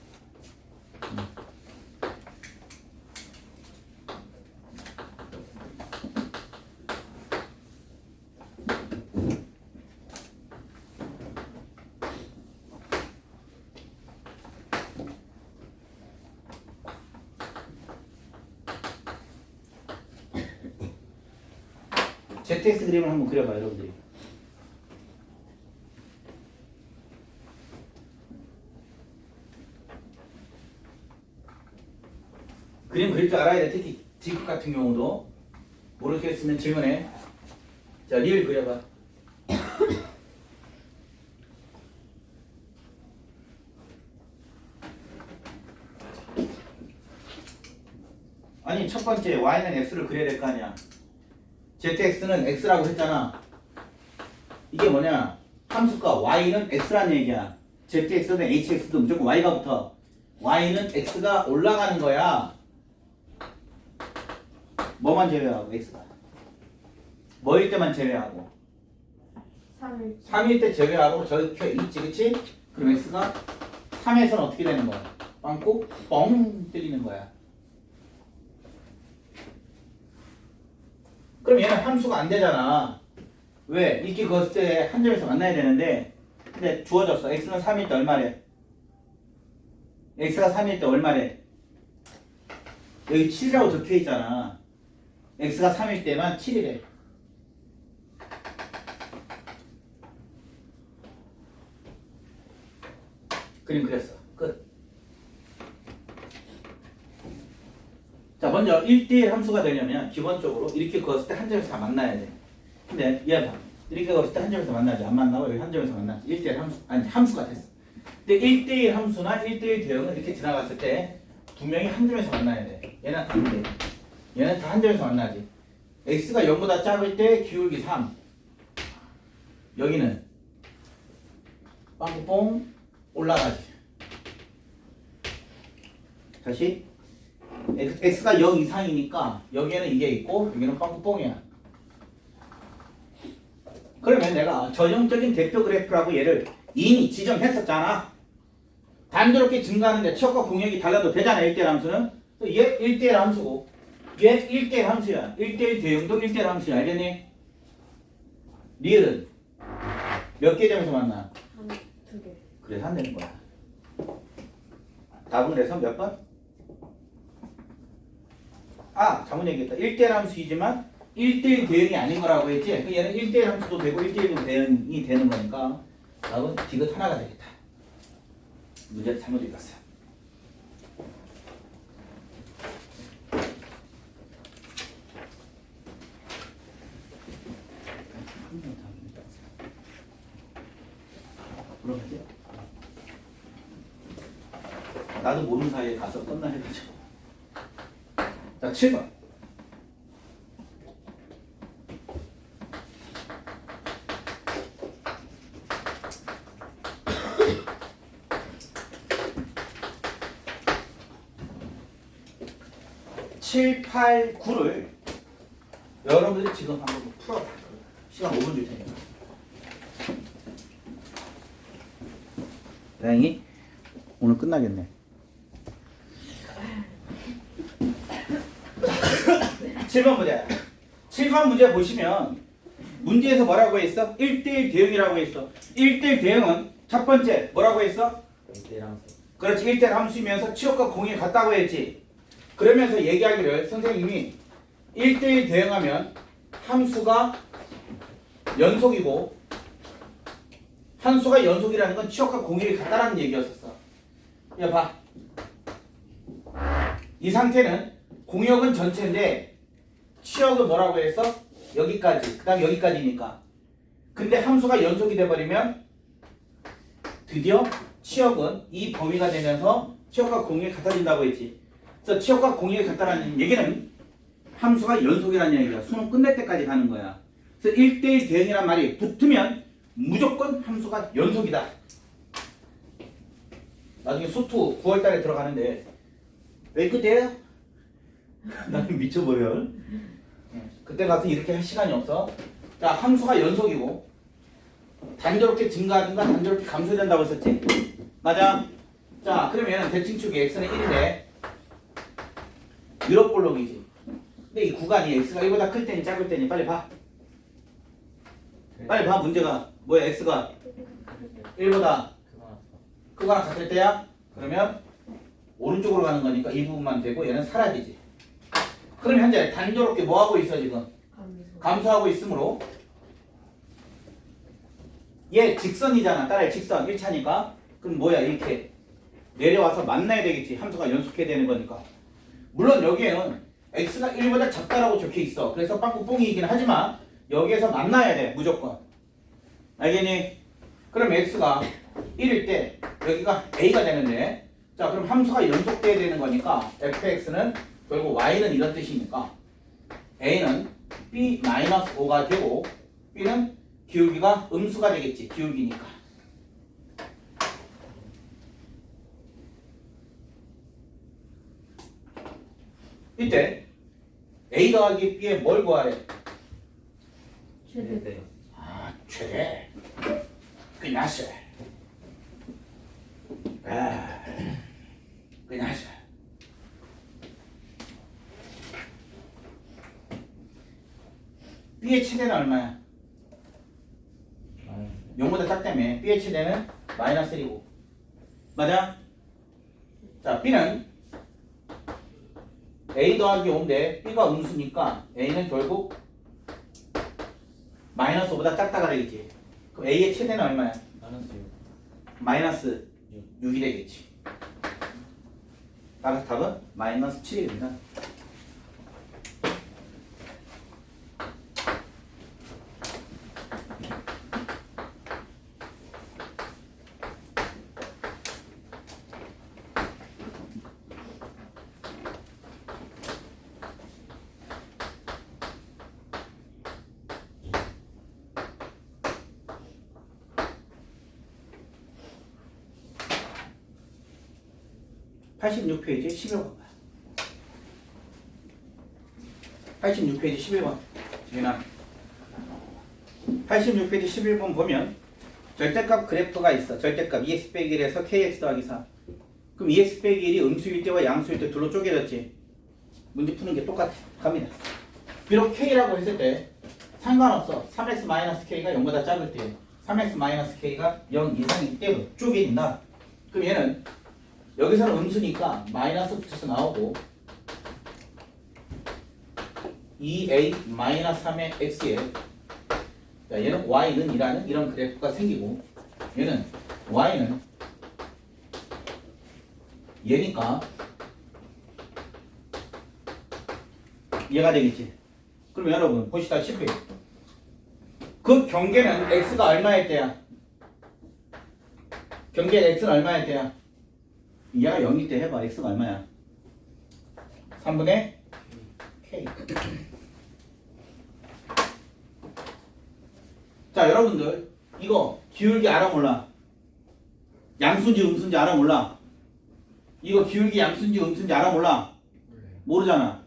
ZX 그림을 한번 그려봐요, 여러분들이. 그림 그릴 줄 알아야 돼. 특히 D급 같은 경우도. 모르겠으면 질문해. 자, 리을 그려봐. 아니, 첫 번째 y는 x를 그려야 될 거 아니야. zx는 x라고 했잖아. 이게 뭐냐? 함수가 y는 x라는 얘기야. zx든 hx든 무조건 y가 붙어. y는 x가 올라가는 거야. 뭐만 제외하고 x가. 뭐일 때만 제외하고. 3일 3일 때 제외하고 저기 켜 있지, 그치? 그럼 x가 3에서는 어떻게 되는 거야? 빵꾸 뻥 때리는 거야. 그럼 얘는 함수가 안 되잖아. 왜? 이렇게 그었을 때 한 점에서 만나야 되는데, 근데 주어졌어. x는 3일 때 얼마래? x가 3일 때 얼마래? 여기 7이라고 적혀 있잖아. x가 3일 때만 7이래. 그림 그렸어. 끝. 자, 먼저 1대1 함수가 되려면 기본적으로 이렇게 그었을 때 한 점에서 다 만나야 돼. 근데 얘 봐. 이렇게 그었을 때 한 점에서 만나지. 안 만나고 여기 한 점에서 만나지. 1대1 함수, 아니 함수가 됐어. 근데 1대1 함수나 1대1 대응은 이렇게 지나갔을 때 두 명이 한 점에서 만나야 돼. 얘는 안 돼. 얘는 다 한 점에서 만나지. x가 0보다 작을 때 기울기 3. 여기는 빵뽕 올라가지. 다시 x가 0 이상이니까 여기에는 이게 있고 여기는 빵뽕이야. 그러면 내가 전형적인 대표 그래프라고 얘를 이미 지정했었잖아. 단조롭게 증가하는데 치역과 공역이 달라도 되잖아. 1대1 함수는. 얘 1대1 함수고 얘 1대1 함수야. 1대1 대응도 1대1 함수야. 알겠니? 리을은 몇 개 점에서 만나? 한 2개 그래서 안 되는 거야. 답은 그래서 몇 번? 아, 잘못 얘기했다. 1대1 함수이지만 1대1 대응이 아닌 거라고 했지? 얘는 1대1 함수도 되고 1대1도 대응이 되는 거니까 답은 디귿 하나가 되겠다. 문제를 잘못 읽었어요. 물어보세요. 나도 모르는 사이에 가서 끝나 해가지고. 자, 7번. (7, 8, 9를) 여러분들이 지금 한번 풀어봐. 시간 5분 줄 테니까. 다행히 오늘 끝나겠네. 7번 문제. 7번 문제 보시면 문제에서 뭐라고 했어? 1대1 대응이라고 했어. 1대1 대응은 첫 번째 뭐라고 했어? 1대1 함수. 그렇지. 1대1 함수이면서 치역과 공이 같다고 했지. 그러면서 얘기하기를 선생님이 1대1 대응하면 함수가 연속이고 함수가 연속이라는 건 치역과 공일이 같다라는 얘기였었어. 야, 봐. 이 상태는 공역은 전체인데 치역은 뭐라고 했어? 여기까지. 그 다음 여기까지니까. 근데 함수가 연속이 돼버리면 드디어 치역은 이 범위가 되면서 치역과 공역이 같아진다고 했지. 그래서 치역과 공역이 같다라는 얘기는 함수가 연속이라는 얘기야. 수능 끝날 때까지 가는 거야. 그래서 1대1 대응이란 말이 붙으면 무조건 함수가 연속이다. 나중에 수투 9월달에 들어가는데 왜 그때야? 나는 미쳐버려. 그때 가서 이렇게 할 시간이 없어. 자, 함수가 연속이고 단조롭게 증가하든가 단조롭게 감소된다고 했었지? 맞아? 자, 그러면 대칭축이 x는 1인데 유럽볼록이지. 근데 이 구간이 x가 1보다 클 때니 작을 때니 빨리 봐. 빨리 봐. 문제가 뭐야? x가 1보다 크거나 같을 때야? 그러면 오른쪽으로 가는 거니까 이 부분만 되고 얘는 사라지지. 그럼 현재 단조롭게 뭐 하고 있어 지금? 감소하고 있으므로 얘 직선이잖아. 따라해 직선 1차니까. 그럼 뭐야 이렇게 내려와서 만나야 되겠지. 함수가 연속해야 되는 거니까. 물론 여기에는 x가 1보다 작다라고 적혀 있어. 그래서 빵꾸뽕이긴 하지만 여기에서 만나야 돼 무조건. 알겠니? 그럼 x가 1일 때 여기가 a가 되는데 자 그럼 함수가 연속돼야 되는 거니까 fx는 결국 y는 이런 뜻이니까 a는 b-5가 되고 b는 기울기가 음수가 되겠지. 기울기니까. 이때 a 더하기 b에 뭘 구하래? 최대. 아 최대. 끝났어. 아 끝났어. b의 최대는 얼마야? 0보다 작다며. b의 최대는 마이너스 1이고 맞아? 자 b는 a 더하기 5인데 b가 음수니까 a는 결국 마이너스 5보다 작다가 되겠지. 그럼 a의 최대는 얼마야? 마이너스 6이 되겠지. 따라서 답은 마이너스 7입니다. (86) 페이지 11번. 86페이지 11번. 지민아. 86페이지 11번 보면 절대값 그래프가 있어. 절대값 EX 빼기 1에서 KX 더하기 4. 그럼 EX 빼기 1이 음수일 때와 양수일 때 둘로 쪼개졌지. 문제 푸는 게 똑같아. 갑니다. 비록 K라고 했을 때 상관없어. 3x-K가 0보다 작을 때 3x-K가 0 이상일 때로 쪼개진다. 그럼 얘는 여기서는 음수니까 마이너스 붙여서 나오고 2a-3의 x에 자, 얘는 y는 이라는 이런 그래프가 생기고 얘는 y는 얘니까 얘가 되겠지. 그럼 여러분 보시다시피 그 경계는 x가 얼마일 때야? 경계 x는 얼마일 때야? 얘가 0일 때 해봐. x가 얼마야? 3분의 k. 자 여러분들 이거 기울기 알아 몰라? 양수인지 음수인지 알아 몰라? 이거 기울기 양수인지 음수인지 알아 몰라? 모르잖아.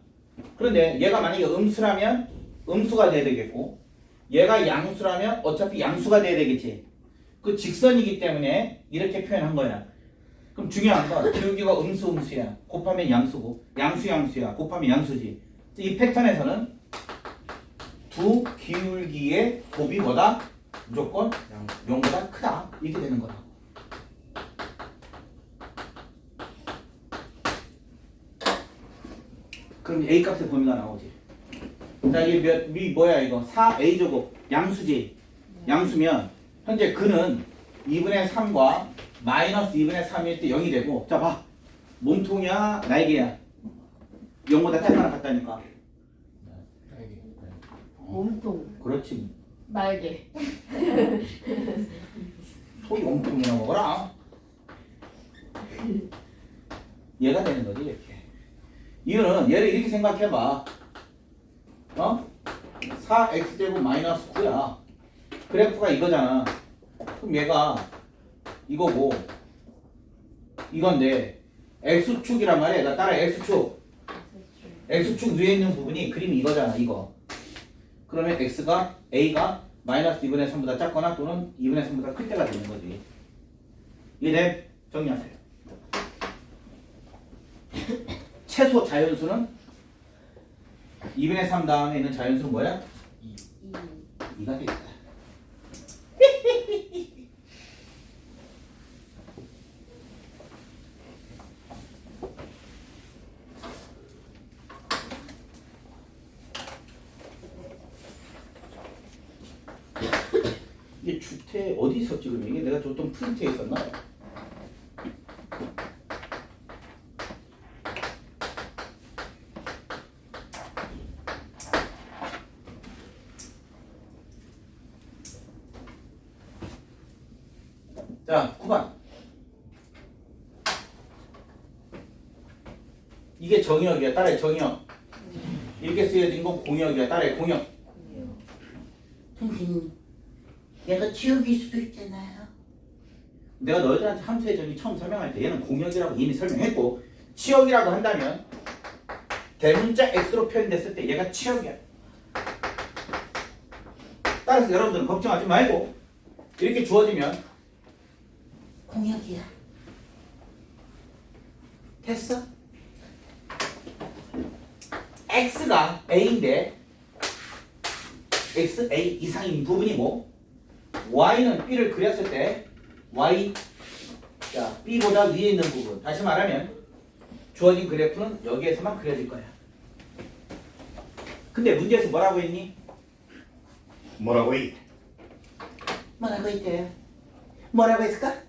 그런데 얘가 만약에 음수라면 음수가 돼야 되겠고 얘가 양수라면 어차피 양수가 돼야 되겠지. 그 직선이기 때문에 이렇게 표현한 거야. 그럼 중요한 건 기울기가 음수야. 곱하면 양수고 양수야. 곱하면 양수지. 이 패턴에서는 두 기울기의 곱이보다 무조건 0보다 크다. 이렇게 되는 거다. 그럼 A 값의 범위가 나오지. 자 이게 뭐야 이거 4A 제곱 양수지. 양수면 현재 근은 2분의 3과 마이너스 2분의 3일 때 0이 되고 자 봐. 몸통이야 날개야. 0보다 작거나 같다니까. 몸통. 그렇지. 날개. 소위 몸통이나 먹어라. 얘가 되는 거지 이렇게. 이유는 얘를 이렇게 생각해봐. 4x제곱 마이너스 9야. 그래프가 이거잖아. 그럼 얘가 이거고 이건데 x축이란 말이야. 나 따라 x축. x축 위에 있는 부분이 그림이 이거잖아. 이거. 그러면 x가 a가 마이너스 2분의 3보다 작거나 또는 2분의 3보다 클 때가 되는 거지. 이해? 정리하세요. 최소 자연수는 2분의 3 다음에 있는 자연수는 뭐야? 2가 되겠다. 이게 주태 어디 있었지 그럼 이게 내가 줬던 프린트에 있었나? 자, 9번. 이게 정의역이야. 따라해, 정의역. 이렇게 쓰여진 건 공역이야. 따라해, 공역. 선생님, 얘가 지역일 수도 있잖아요. 내가 너희들한테 함수의 정의 처음 설명할 때 얘는 공역이라고 이미 설명했고, 치역이라고 한다면 대문자 x로 표현됐을 때 얘가 치역이야. 따라서 여러분들은 걱정하지 말고 이렇게 주어지면 공역이야. 됐어? x가 a인데 x, a 이상인 부분이고 y는 b를 그렸을 때 y 자 b보다 위에 있는 부분 다시 말하면 주어진 그래프는 여기에서만 그려질 거야. 근데 문제에서 뭐라고 했니? 뭐라고 해? 뭐라고 했대요? 뭐라고 했을까?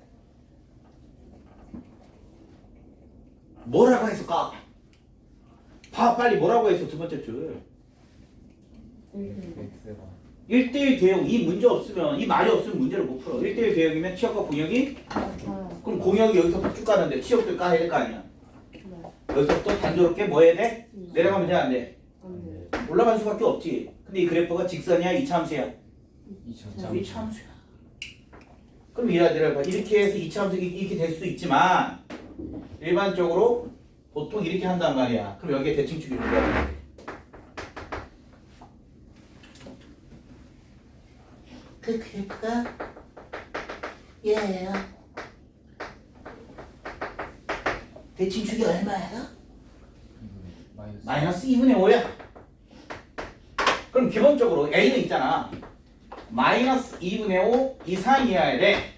뭐라고 했을까? 봐 빨리 뭐라고 했어 두 번째 줄 1대1 대역 이 문제 없으면 이 말이 없으면 문제를 못 풀어 1대1 대역이면 치역과 공역이 그럼 공역이 여기서부터 쭉 가는데 치역도 까야 될 거 아니야 여기서부터 단조롭게 뭐 해야 돼? 내려가면 돼 안 돼? 올라갈 수밖에 없지 근데 이 그래프가 직선이야 이차함수야? 이차함수야 그럼 이래봐 이렇게 해서 이차함수 이렇게 될 수 있지만 일반적으로 보통 이렇게 한단 말이야 그럼 여기에 대칭축이 올라가 돼 그 그래프가 얘예요. 대칭축이 얼마예요? 마이너스 2분의 5야. 그럼 기본적으로 A는 있잖아. 마이너스 2분의 5 이상이어야 돼.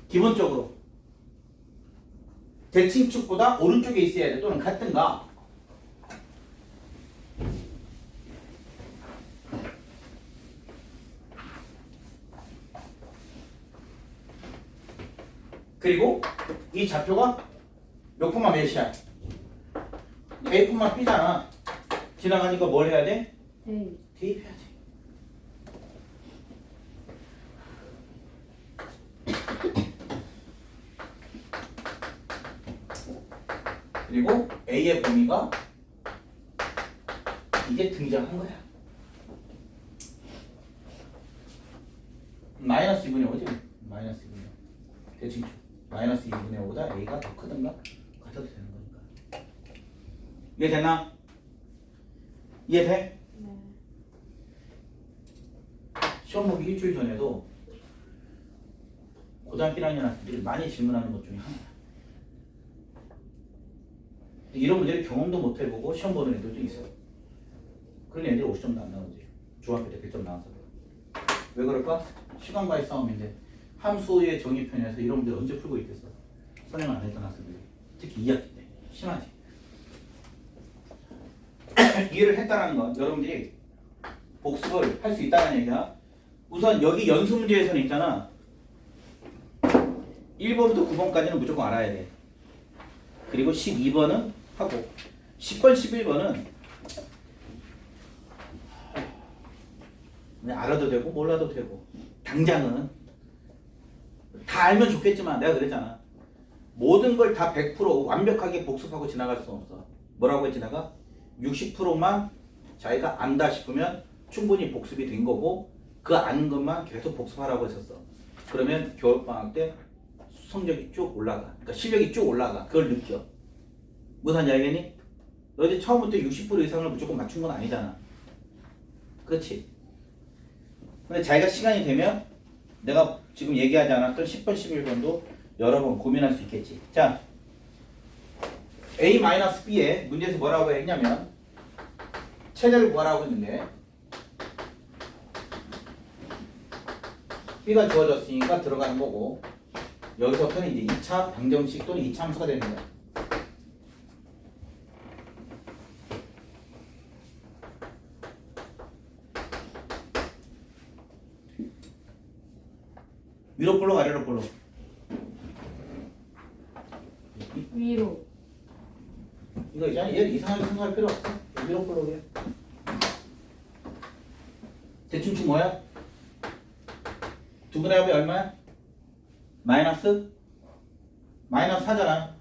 기본적으로. 대칭축보다 오른쪽에 있어야 돼. 또는 같든가. 그리고 이 좌표가 몇 콤마 몇이야? A 콤마 B잖아. 지나가니까 뭘 해야 돼? 대입해야지. 그리고 A의 범위가 이게 등장한 거야. 마이너스 2분의 5지? 마이너스 2분의 5. 대칭축. 마이너스 2분의 5보다 A가 더 크든가 같아도 되는 거니까. 이해됐나? 이해돼? 네. 시험 보기 일주일 전에도 고등학교 1학년 학생들이 많이 질문하는 것 중에 하나야. 이런 문제를 경험도 못 해보고 시험 보는 애들도 있어. 그런 애들이 50점도 안 나오지. 중학교 때 100점 나와서. 왜 그럴까? 시간과의 싸움인데 함수의 정의편에서 이런 문제를 언제 풀고 있겠어? 선행 안 했던 학생들이. 특히 2학기 때. 심하지. 이해를 했다는 건 여러분들이 복습을 할 수 있다는 얘기야. 우선 여기 연수 문제에서는 있잖아. 1번부터 9번까지는 무조건 알아야 돼. 그리고 12번은 하고 10번, 11번은 그냥 알아도 되고 몰라도 되고 당장은 다 알면 좋겠지만 내가 그랬잖아. 모든 걸 다 100% 완벽하게 복습하고 지나갈 수 없어. 뭐라고 했지 내가? 60%만 자기가 안다 싶으면 충분히 복습이 된 거고 그 아는 것만 계속 복습하라고 했었어. 그러면 겨울방학 때 성적이 쭉 올라가. 그러니까 실력이 쭉 올라가. 그걸 느껴. 무슨 이야기니? 너희들 처음부터 60% 이상을 무조건 맞춘 건 아니잖아. 그렇지? 근데 자기가 시간이 되면 내가 지금 얘기하지 않았던 10번, 11번도 여러 번 고민할 수 있겠지. 자, A-B에 문제에서 뭐라고 했냐면 최대를 구하라고 했는데 B가 주어졌으니까 들어가는 거고 여기서부터는 이제 2차 방정식 또는 2차 함수가 되는 거야. 위로 볼록 아래로 볼록. 위로. 이거 이제 얘 이상하게 생각할 필요 없어. 위로 볼록이야. 대충축 뭐야? 두 분의 합이 얼마야? 마이너스? 마이너스 4잖아.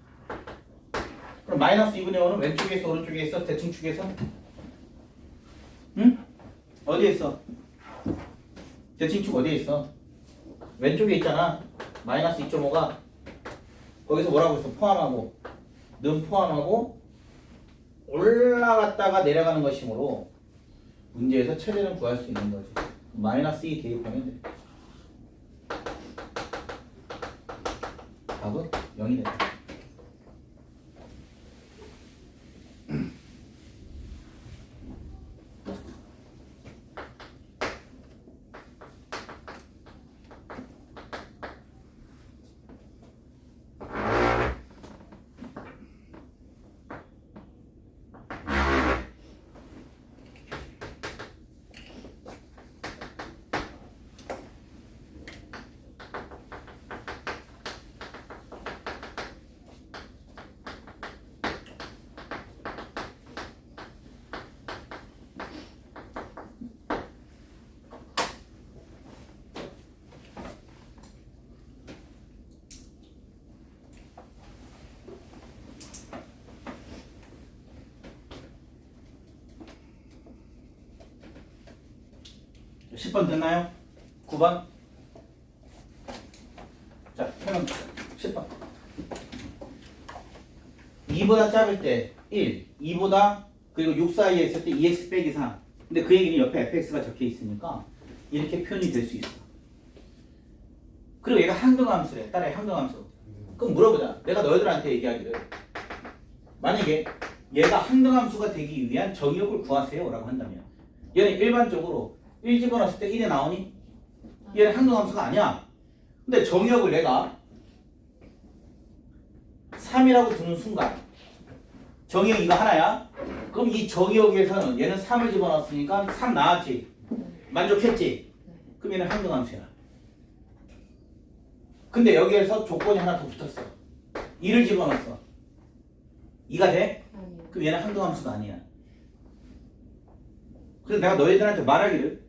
그럼 마이너스 2분의 5는 왼쪽에 있어 오른쪽에 있어? 대칭축에서? 응? 어디에 있어? 대칭축 어디에 있어? 왼쪽에 있잖아. 마이너스 2.5가 거기서 뭐라고 했어? 포함하고 는 포함하고 올라갔다가 내려가는 것이므로 문제에서 최대는 구할 수 있는 거지. 마이너스 2 대입하면 돼. 답은 0이 돼. 자, 10번 됐나요? 9번? 자, 그럼 10번. 2보다 작을 때 1, 2보다 그리고 6 사이에 있을 때 2x 빼기 3. 근데 그 얘기는 옆에 fx가 적혀 있으니까 이렇게 표현이 될 수 있어. 그리고 얘가 항등함수래. 따라해 항등함수. 그럼 물어보자. 내가 너희들한테 얘기하기를 만약에 얘가 항등함수가 되기 위한 정의역을 구하세요 라고 한다면 얘는 일반적으로 1 집어넣었을 때 1이 나오니? 얘는 항등함수가 아니야. 근데 정의역을 내가 3이라고 두는 순간 정의역 이거 하나야? 그럼 이 정의역에서는 얘는 3을 집어넣었으니까 3 나왔지? 만족했지? 그럼 얘는 항등함수야. 근데 여기에서 조건이 하나 더 붙었어. 2를 집어넣었어. 2가 돼? 아니요. 그럼 얘는 항등함수가 아니야. 그래서 내가 너희들한테 말하기를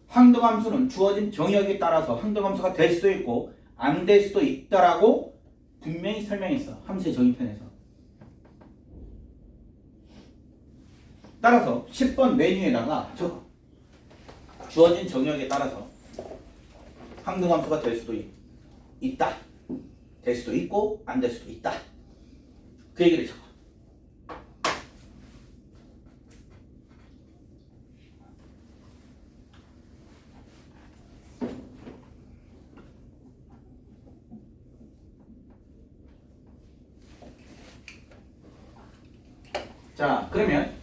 항등함수는 주어진 정의역에 따라서 항등함수가 될 수도 있고 안 될 수도 있다라고 분명히 설명했어. 함수의 정의편에서. 따라서 10번 메뉴에다가 적어. 주어진 정의역에 따라서 항등함수가 될 수도 있다. 될 수도 있고 안 될 수도 있다. 그 얘기를 적어. 자, 그러면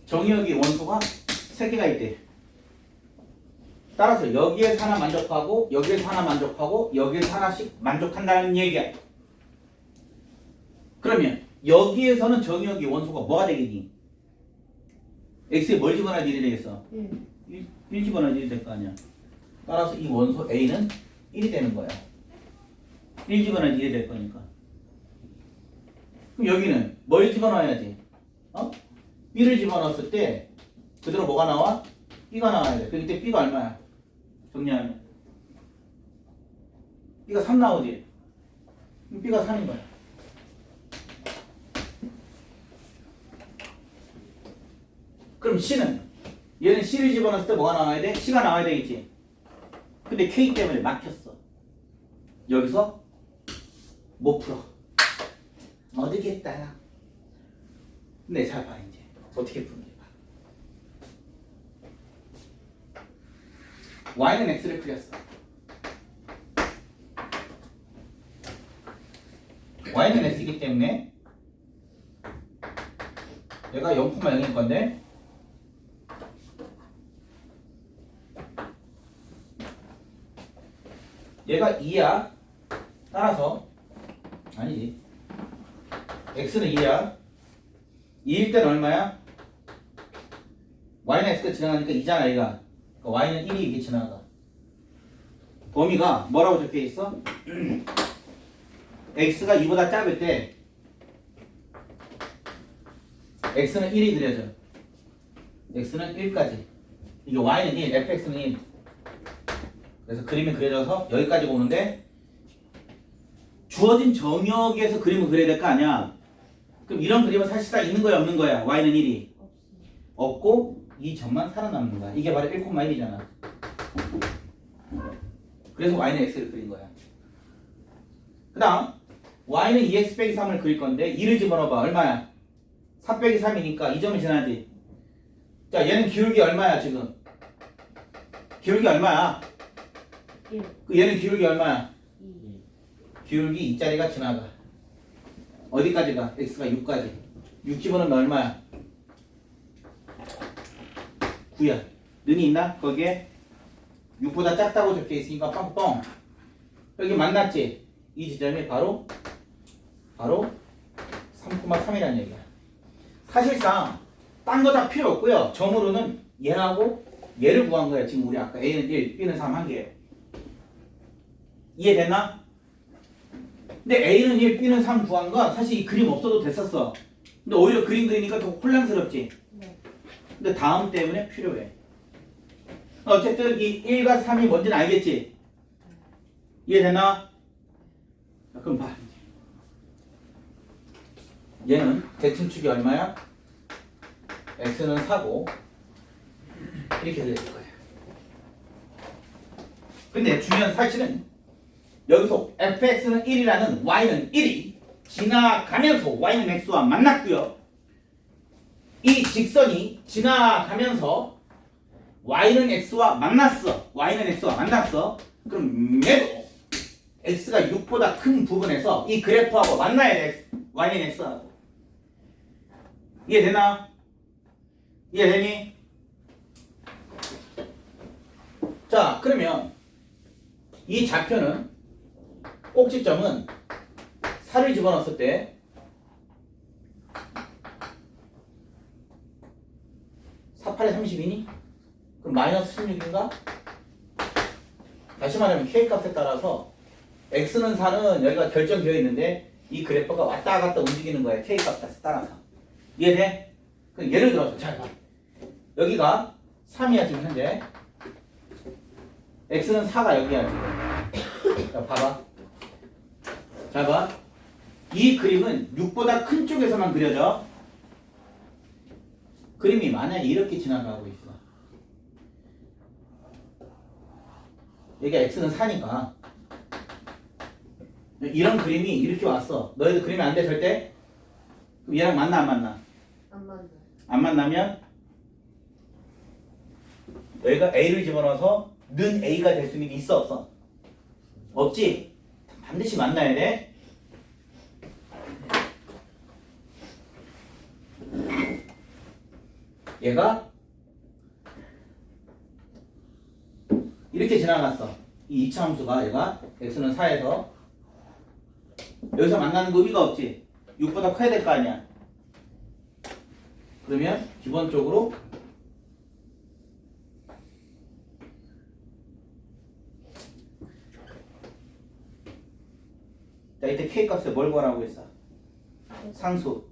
정의역이 원소가 3개가 있대. 따라서 여기에서 하나 만족하고 여기에서 하나 만족하고 여기에서 하나씩 만족한다는 얘기야. 그러면 여기에서는 정의역이 원소가 뭐가 되겠니? x에 뭘 집어넣어야 1이 되겠어? 1 집어넣어야 1이 될 거 아니야. 따라서 이 원소 a는 1이 되는 거야. 1 집어넣어야 1이 될 거니까. 그럼 여기는 뭘 집어넣어야지? 1을 집어넣었을 때 그대로 뭐가 나와? b가 나와야 돼. 그때 b가 얼마야? 정리하면 b가 3 나오지? 그럼 b가 3인 거야. 그럼 c는 얘는 c를 집어넣었을 때 뭐가 나와야 돼? c가 나와야 되겠지? 근데 k 때문에 막혔어. 여기서 못 풀어. 못 되겠다. 근데 잘 봐 이제 어떻게 푸는지 봐. y는 x를 그렸어. y는 x이기 때문에 얘가 0,0일 건데 얘가 2야. 따라서 아니지. x는 2야. 2일 때는 얼마야? y는 x가 지나가니까 2잖아 얘가. 그러니까 y는 1이 이렇게 지나가. 범위가 뭐라고 적혀 있어? x가 2보다 작을 때 x는 1이 그려져. x는 1까지. 이게 y는 1, fx는 1. 그래서 그림이 그려져서 여기까지 오는데 주어진 정역에서 그림을 그려야 될 거 아니야. 그럼 이런 그림은 사실상 있는 거야 없는 거야? y는 1이 없고 이 점만 살아남는 거야. 이게 바로 1,1이잖아. 그래서 y는 x를 그린 거야. 그 다음 y는 2x 빼기 3을 그릴 건데 2를 집어넣어봐. 얼마야? 4 빼기 3이니까 이 점이 지나지. 자 얘는 기울기 얼마야 지금? 기울기 얼마야? 1, 그 얘는 기울기 얼마야? 2, 기울기 2짜리가 지나가. 어디까지 가? x가 6까지. 6 집어넣으면 얼마야? 9야. 는이 있나? 거기에 6보다 작다고 적혀 있으니까 뻥뻥. 여기 만났지? 이 지점이 바로 3,3이라는 얘기야. 사실상 딴 거 다 필요 없고요. 점으로는 얘하고 얘를 구한 거야. 지금 우리 아까 A는 1, B는 3 한 개. 이해됐나? 근데 A는 1, B는 3 구한 건 사실 이 그림 없어도 됐었어. 근데 오히려 그림 그리니까 더 혼란스럽지. 네, 근데 다음 때문에 필요해. 어쨌든 이 1과 3이 뭔지는 알겠지? 이해됐나? 자, 그럼 봐. 얘는 대칭축이 얼마야? x는 4고 이렇게 될 거야. 근데 중요한 사실은 여기서 fx는 1이라는 y는 1이 지나가면서 y는 x와 만났고요. 이 직선이 지나가면서 y는 x와 만났어. y는 x와 만났어. 그럼 얘도 x가 6보다 큰 부분에서 이 그래프하고 만나야 돼. y는 x하고. 이해되나? 이해되니? 자, 그러면 이 좌표는 꼭지점은 4를 집어넣었을 때 4, 8에 32니? 그럼 마이너스 16인가? 다시 말하면 K값에 따라서 X는 4는 여기가 결정되어 있는데 이 그래프가 왔다 갔다 움직이는 거야. K값에 따라서. 이해돼? 그럼 예를 들어서 잘 봐. 여기가 3이야 지금 현재. X는 4가 여기야 지금. 자 봐봐. 잘 봐. 이 그림은 6보다 큰 쪽에서만 그려져. 그림이 만약에 이렇게 지나가고 있어. 여기가 x는 4니까 이런 그림이 이렇게 왔어. 너희들 그림이 안 돼 절대? 그럼 얘랑 만나 안 만나? 안 맞나요? 안 만나면 너희가 a를 집어넣어서 는 a가 될 수 있는 게 있어 없어? 없지? 반드시 만나야 돼. 얘가 이렇게 지나갔어. 이 2차 함수가 얘가 x는 4에서 여기서 만나는 거 의미가 없지. 6보다 커야 될 거 아니야. 그러면 기본적으로 자 이때 k 값에 뭘 구하라고 했어? 상수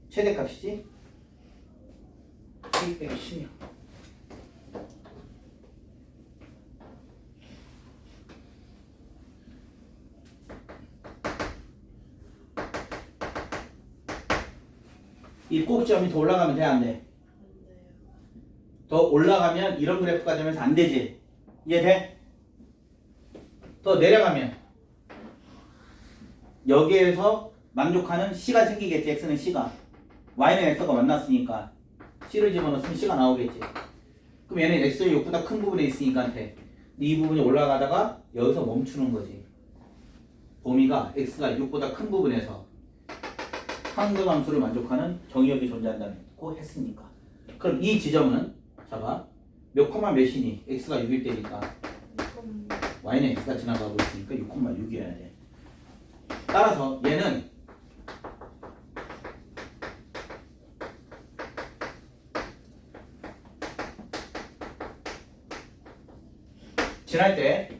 최대값이지? k 빼기 10이요. 이 꼭지점이 더 올라가면 돼 안 돼? 더 올라가면 이런 그래프가 되면서 안 되지. 이해돼? 더 내려가면 여기에서 만족하는 C가 생기겠지. X는 C가. Y는 X가 만났으니까 C를 집어넣으면 C가 나오겠지. 그럼 얘는 X의 6보다 큰 부분에 있으니까 돼. 이 부분이 올라가다가 여기서 멈추는 거지. 범위가 X가 6보다 큰 부분에서 상등함수를 만족하는 정의역이 존재한다고 했으니까. 그럼 이 지점은 잡아 몇 콤마 몇이니? X가 6일 때니까 Y는 X가 지나가고 있으니까 6,6이어야 돼. 따라서 얘는 지날 때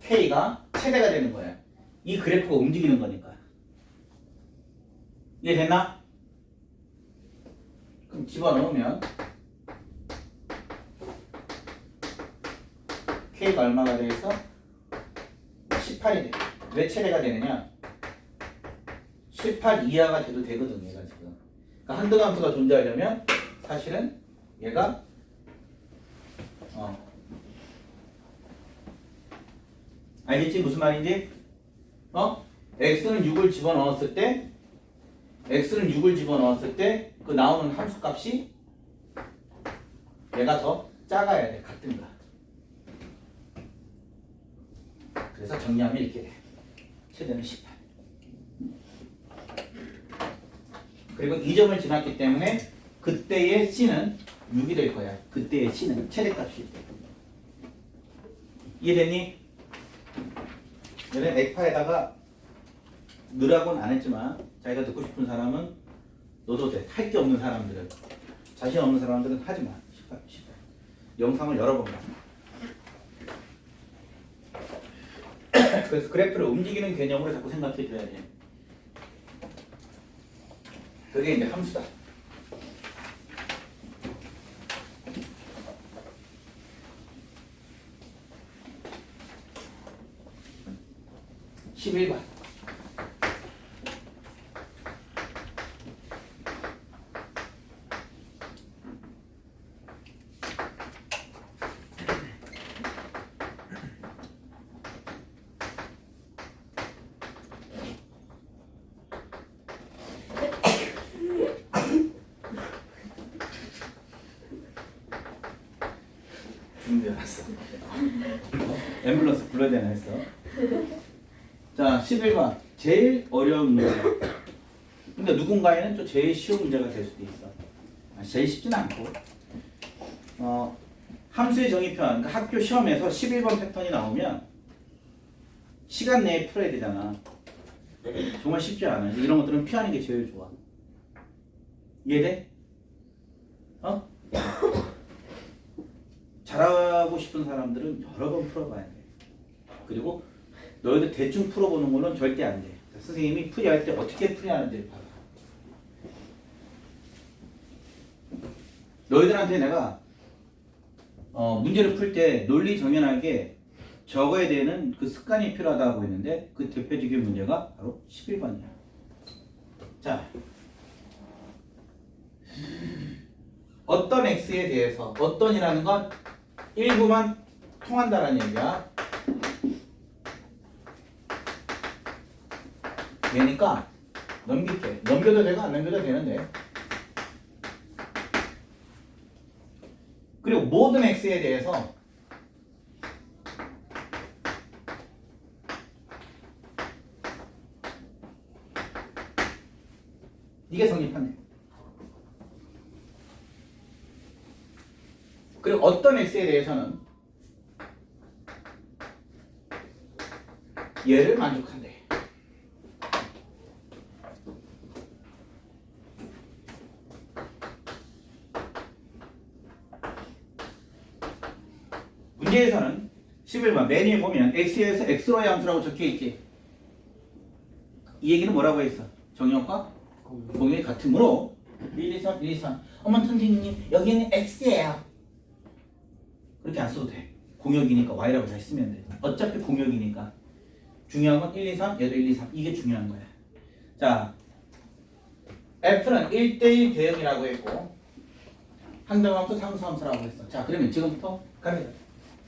K가 최대가 되는 거야. 이 그래프가 움직이는 거니까. 이해됐나? 그럼 집어넣으면 K가 얼마가 돼서 18이 돼. 왜 최대가 되느냐? 18 이하가 돼도 되거든, 얘가 지금. 그러니까 한등 함수가 존재하려면 사실은 얘가 알겠지? 무슨 말인지? x는 6을 집어넣었을 때 그 나오는 함수 값이 얘가 더 작아야 돼. 같든가. 그래서 정리하면 이렇게 돼. 최대는 18. 그리고 이 점을 지났기 때문에 그때의 c는 6이 될 거야. 그때의 c는 최대값이. 이해됐니? 얘는 액파에다가 넣으라고는 안 했지만 자기가 듣고 싶은 사람은 넣어도 돼. 할 게 없는 사람들은, 자신 없는 사람들은 하지 마. 18. 영상을 여러 번 봐. 그래서 그래프를 움직이는 개념으로 자꾸 생각해 줘야 돼. 그게 이제 함수다. 11번. 준비 알았어. 앰뷸런스 불러야 되나 했어. 자, 11번. 제일 어려운 문제. 근데 누군가에는 또 제일 쉬운 문제가 될 수도 있어. 제일 쉽진 않고. 함수의 정의편, 그러니까 학교 시험에서 11번 패턴이 나오면 시간 내에 풀어야 되잖아. 정말 쉽지 않아. 이런 것들은 피하는 게 제일 좋아. 이해돼? 잘하고 싶은 사람들은 여러 번 풀어봐야 돼. 그리고 너희들 대충 풀어보는 거는 절대 안 돼. 선생님이 풀이할 때 어떻게 풀이하는지를 봐라. 너희들한테 내가 문제를 풀 때 논리 정연하게 적어야 되는 그 습관이 필요하다고 했는데 그 대표적인 문제가 바로 11번이야. 자, 어떤 x에 대해서 어떤이라는 건 일부만 통한다라는 얘기야. 얘니까 넘길게. 넘겨도 되고 안 넘겨도 되는데. 그리고 모든 x에 대해서 이게 성립하네. 그리고 어떤 x에 대해서는 얘를 만족한대. 문제에서는 11번 맨 위에 보면 x에서 x로의 함수라고 적혀있지. 이 얘기는 뭐라고 했어? 정의역과 공역이 같으므로 1, 2, 3, 1, 2, 3 어머 선생님 여기는 x예요. 그렇게 안 써도 돼. 공역이니까 y라고 잘 쓰면 돼. 어차피 공역이니까. 중요한 건 1, 2, 3, 얘도 1, 2, 3 이게 중요한 거야. 자, f는 1대1 대응이라고 했고 항등함수, 상수함수라고 했어. 자, 그러면 지금부터 갑니다.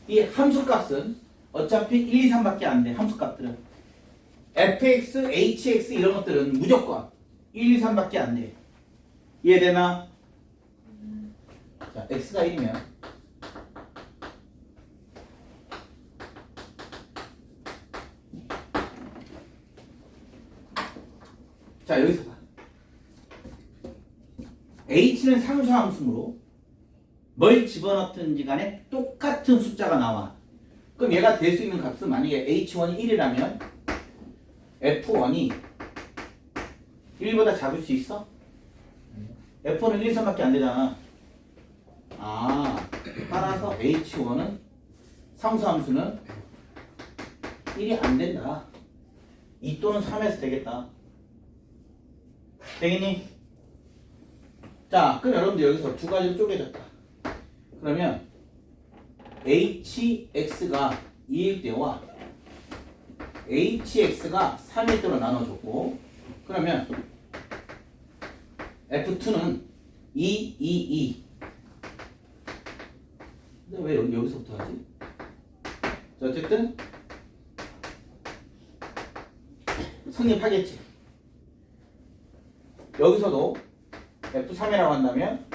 이 함수값은 어차피 1, 2, 3밖에 안 돼. 함수값들은 fx, hx 이런 것들은 무조건 1, 2, 3밖에 안 돼. 이해되나? 자, x가 1이면 자, 여기서 봐. h는 상수함수므로 뭘 집어넣든지 간에 똑같은 숫자가 나와. 그럼 얘가 될 수 있는 값은 만약에 h1이 1이라면 f1이 1보다 작을 수 있어? f1은 1, 3밖에 안 되잖아. 아, 따라서 H1은 상수함수는 1이 안 된다. 2 또는 3에서 되겠다. 되겠니? 자, 그럼 여러분들 여기서 두 가지로 쪼개졌다. 그러면 hx가 2일 때와 hx가 3일 때로 나눠줬고, 그러면 f2는 2, 2, 2. 근데 왜 여기서부터 하지? 자, 어쨌든 성립하겠지. 여기서도 F3이라고 한다면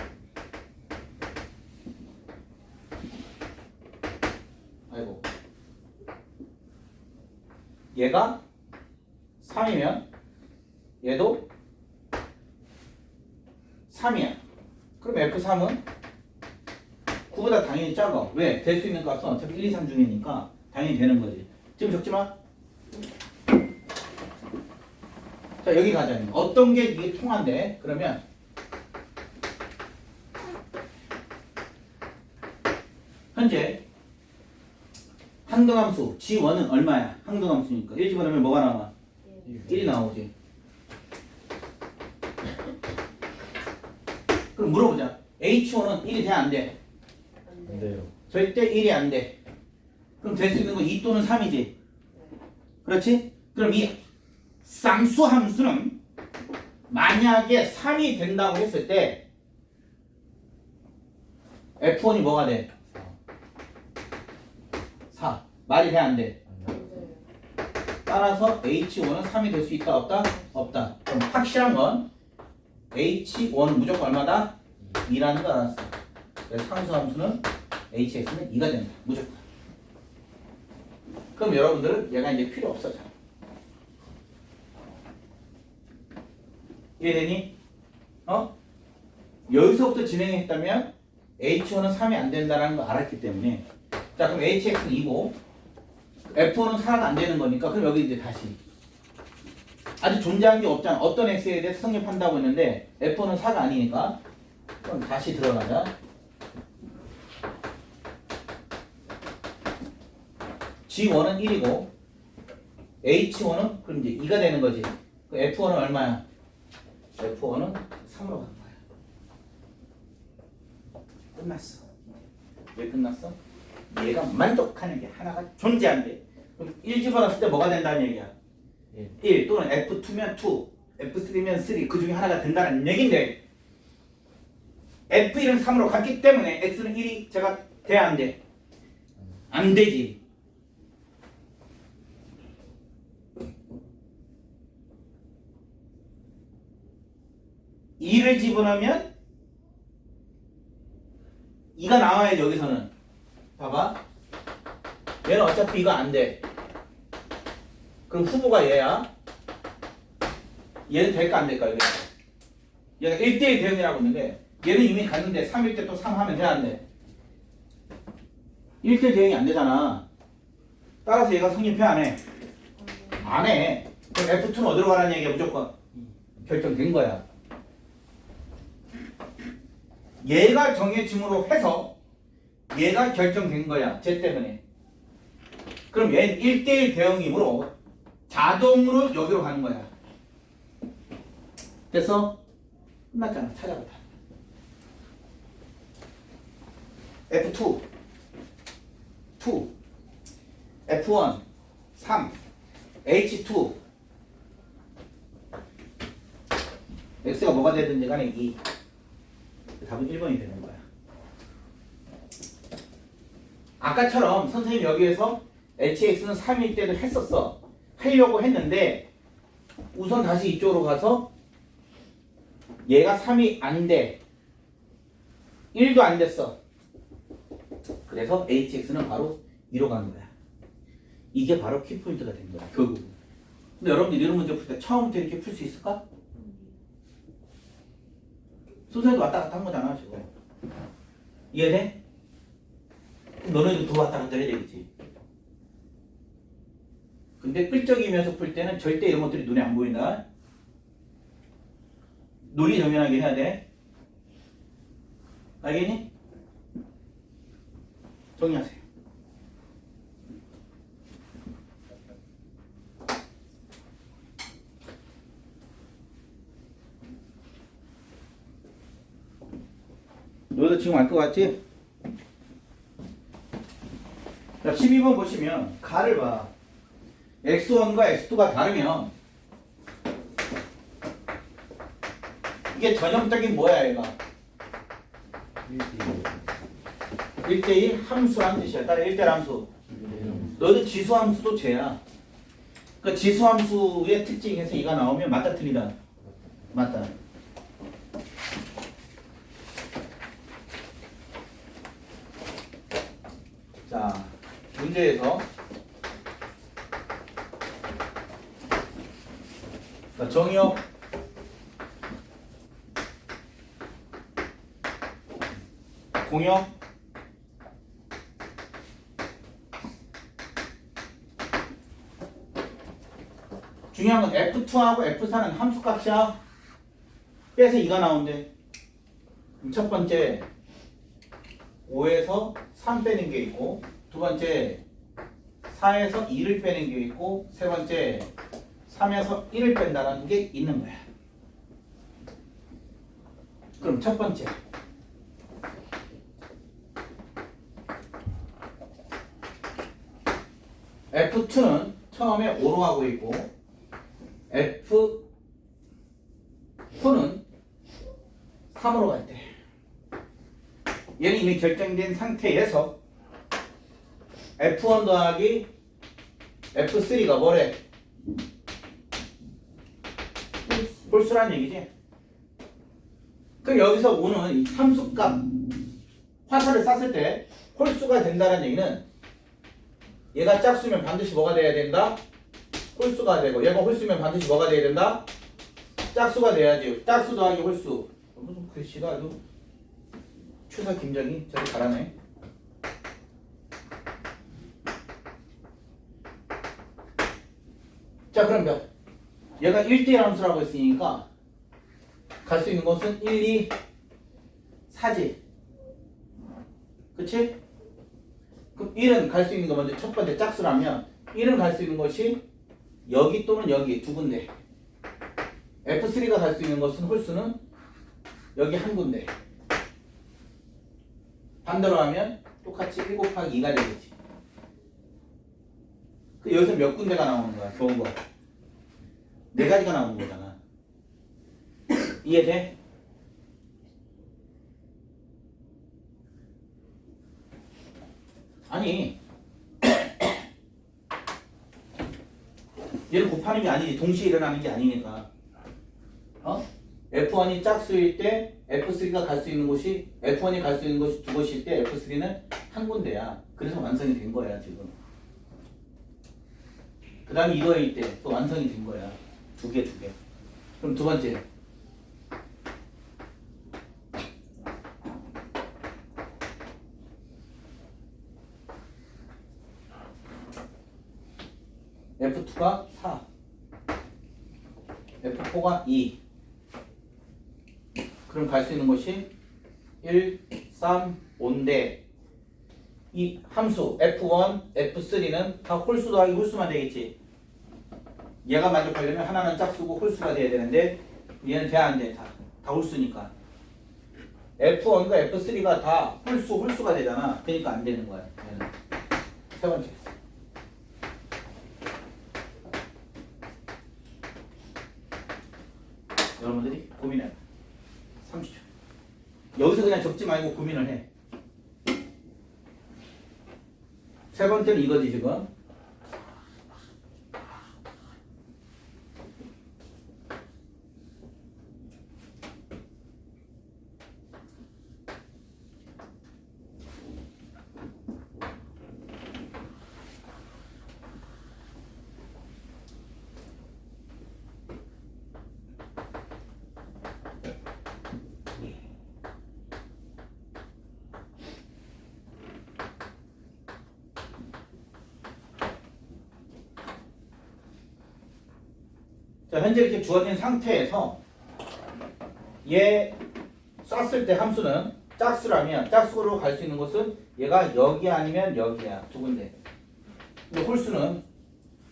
아이고 얘가 3이면 얘도 3이야. 그럼 F3은 9보다 당연히 작아. 왜? 될 수 있는 값은 어차피 1, 2, 3 중이니까 당연히 되는 거지. 지금 적지 마. 자, 여기 가자. 어떤 게 이게 통한대? 그러면 현재 항등함수 G1은 얼마야? 항등함수니까 1 집어넣으면 뭐가 나와? 1이 나오지. 그럼 물어보자. H1은 1이 돼? 안 돼? 안 돼요. 절대 1이 안 돼. 그럼 될 수 있는 건 2 또는 3이지. 그렇지? 그럼 이 쌍수함수는 만약에 3이 된다고 했을 때 F1이 뭐가 돼? 4. 말이 돼? 안 돼? 안 돼요. 따라서 H1은 3이 될 수 있다? 없다? 없다. 그럼 확실한 건 H1은 무조건 얼마다? 2라는 걸 알았어. 그래서 상수함수는 HX는 2가 된다. 무조건. 그럼 여러분들은 얘가 이제 필요 없어져. 이해되니? 여기서부터 진행했다면 H1은 3이 안 된다는 걸 알았기 때문에, 자, 그럼 HX는 2고 F1은 4가 안 되는 거니까 그럼 여기 이제 다시 아직 존재한 게 없잖아. 어떤 X에 대해서 성립한다고 했는데 F1은 4가 아니니까 그럼 다시 들어가자. G1은 1이고 H1은 그럼 이제 2가 되는 거지. 그 F1은 얼마야? F1은 3으로 간 거야. 끝났어. 왜 끝났어? 얘가 만족하는 게 하나가 존재한대. 그럼 1 집어넣었을 때 뭐가 된다는 얘기야? 1 또는 F2면 2, F3면 3, 그 중에 하나가 된다는 얘긴데 F1은 3으로 갔기 때문에 X는 1이 제가 돼야 안 돼? 안 되지. (2를) 집어넣으면 2가 나와야지. 여기서는 봐봐, 얘는 어차피 이거 안 돼. 그럼 후보가 얘야. 얘는 될까 안 될까? 여기 얘가 1대1 대응이라고 했는데 얘는 이미 갔는데 3일 때 또 3 하면 돼 안 돼? 1대1 대응이 안 되잖아. 따라서 얘가 성립해 안 해? 안 해. 그럼 F2는 어디로 가라는 얘기야? 무조건 결정된 거야. 얘가 정해짐으로 해서 얘가 결정된 거야. 쟤 때문에. 그럼 얘는 1대1 대응이므로 자동으로 여기로 가는 거야. 됐어? 끝났잖아. 찾아보자. F2 2 F1 3 H2 X가 뭐가 되든지 간에 2. 답은 1번이 되는 거야. 아까처럼 선생님이 여기에서 HX는 3일 때도 했었어. 하려고 했는데 우선 다시 이쪽으로 가서 얘가 3이 안 돼. 1도 안 됐어. 그래서 HX는 바로 2로 가는 거야. 이게 바로 키포인트가 된 거야. 결국. 근데 여러분들 이런 문제 풀 때 처음부터 이렇게 풀 수 있을까? 순서도 왔다 갔다 한 거잖아 지금. 이해돼? 너네도 더 왔다 갔다 해야 되겠지. 근데 끌적이면서 풀 때는 절대 이런 것들이 눈에 안 보인다. 논리 정연하게 해야 돼. 알겠니? 정리하세요. 너도 지금 알 것 같지? 자, 12번 보시면 가를 봐. x1과 x2가 다르면 이게 전형적인 뭐야 얘가? 1대1 함수란 뜻이야. 따라 1대1 함수. 너도 지수함수도 쟤야. 그 지수함수의 특징에서 이가 나오면 맞다 틀리다. 맞다. 자, 문제에서 자, 정의역 공역 중요한 건 F2하고 F4는 함수값이야. 빼서 2가 나온대. 그럼 첫 번째 5에서 3 빼는 게 있고, 두 번째 4에서 2를 빼는 게 있고, 세 번째 3에서 1을 뺀다는 게 있는 거야. 그럼 첫 번째 F2는 처음에 5로 하고 있고 F4는 3으로 갈 때 얘는 이미 결정된 상태에서 F1 더하기 F3가 뭐래? 홀수란 얘기지. 그럼 여기서 5는 이 함수값 화살을 쐈을 때 홀수가 된다는 얘기는 얘가 짝수면 반드시 뭐가 돼야 된다? 홀수가 되고, 얘가 홀수면 반드시 뭐가 돼야 된다? 짝수가 돼야지. 짝수 더하기 홀수. 무슨 글씨가 아주 추사 김정희 저기 잘하네. 자, 그럼 몇? 얘가 1대1 함수라고 했으니까 갈 수 있는 것은 1, 2, 4지. 그치? 그럼 1은 갈 수 있는 거 먼저 첫 번째 짝수라면 1은 갈 수 있는 것이 여기 또는 여기 두 군데. F3가 갈 수 있는 것은 홀수는 여기 한 군데. 반대로 하면 똑같이 1 곱하기 2가 되겠지. 그 여기서 몇 군데가 나오는 거야? 좋은 거. 네 가지가 나오는 거잖아. 이해돼? 아니 얘는 곱하는 게 아니지. 동시에 일어나는 게 아니니까. F1이 짝수일 때 F3가 갈 수 있는 곳이 F1이 갈 수 있는 곳이 두 곳일 때 F3는 한 군데야. 그래서 완성이 된 거야 지금. 그 다음에 이거일 때 또 완성이 된 거야. 두 개. 그럼 두 번째 F2가 4 F4가 2 그럼 갈 수 있는 것이 1, 3, 5인데 이 함수 F1, F3는 다 홀수 더하기 홀수만 되겠지. 얘가 만족하려면 하나는 짝수고 홀수가 돼야 되는데 얘는 돼 안 돼? 다 홀수니까. F1과 F3가 다 홀수가 되잖아. 그러니까 안 되는 거야. 얘는. 세 번째. 여러분들이 고민해. 30초. 여기서 그냥 적지 말고 고민을 해. 세 번째는 이거지 지금. 자, 현재 이렇게 주어진 상태에서 얘 쐈을 때 함수는 짝수라면 짝수로 갈 수 있는 곳은 얘가 여기 아니면 여기야. 두 군데. 근데 홀수는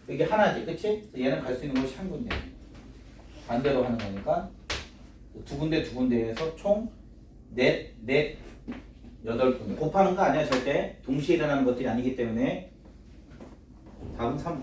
여기 하나지. 그치? 얘는 갈 수 있는 곳이 한 군데. 반대로 하는 거니까 두 군데에서 총 여덟 군데. 곱하는 거 아니야 절대. 동시에 일어나는 것들이 아니기 때문에 답은 3번.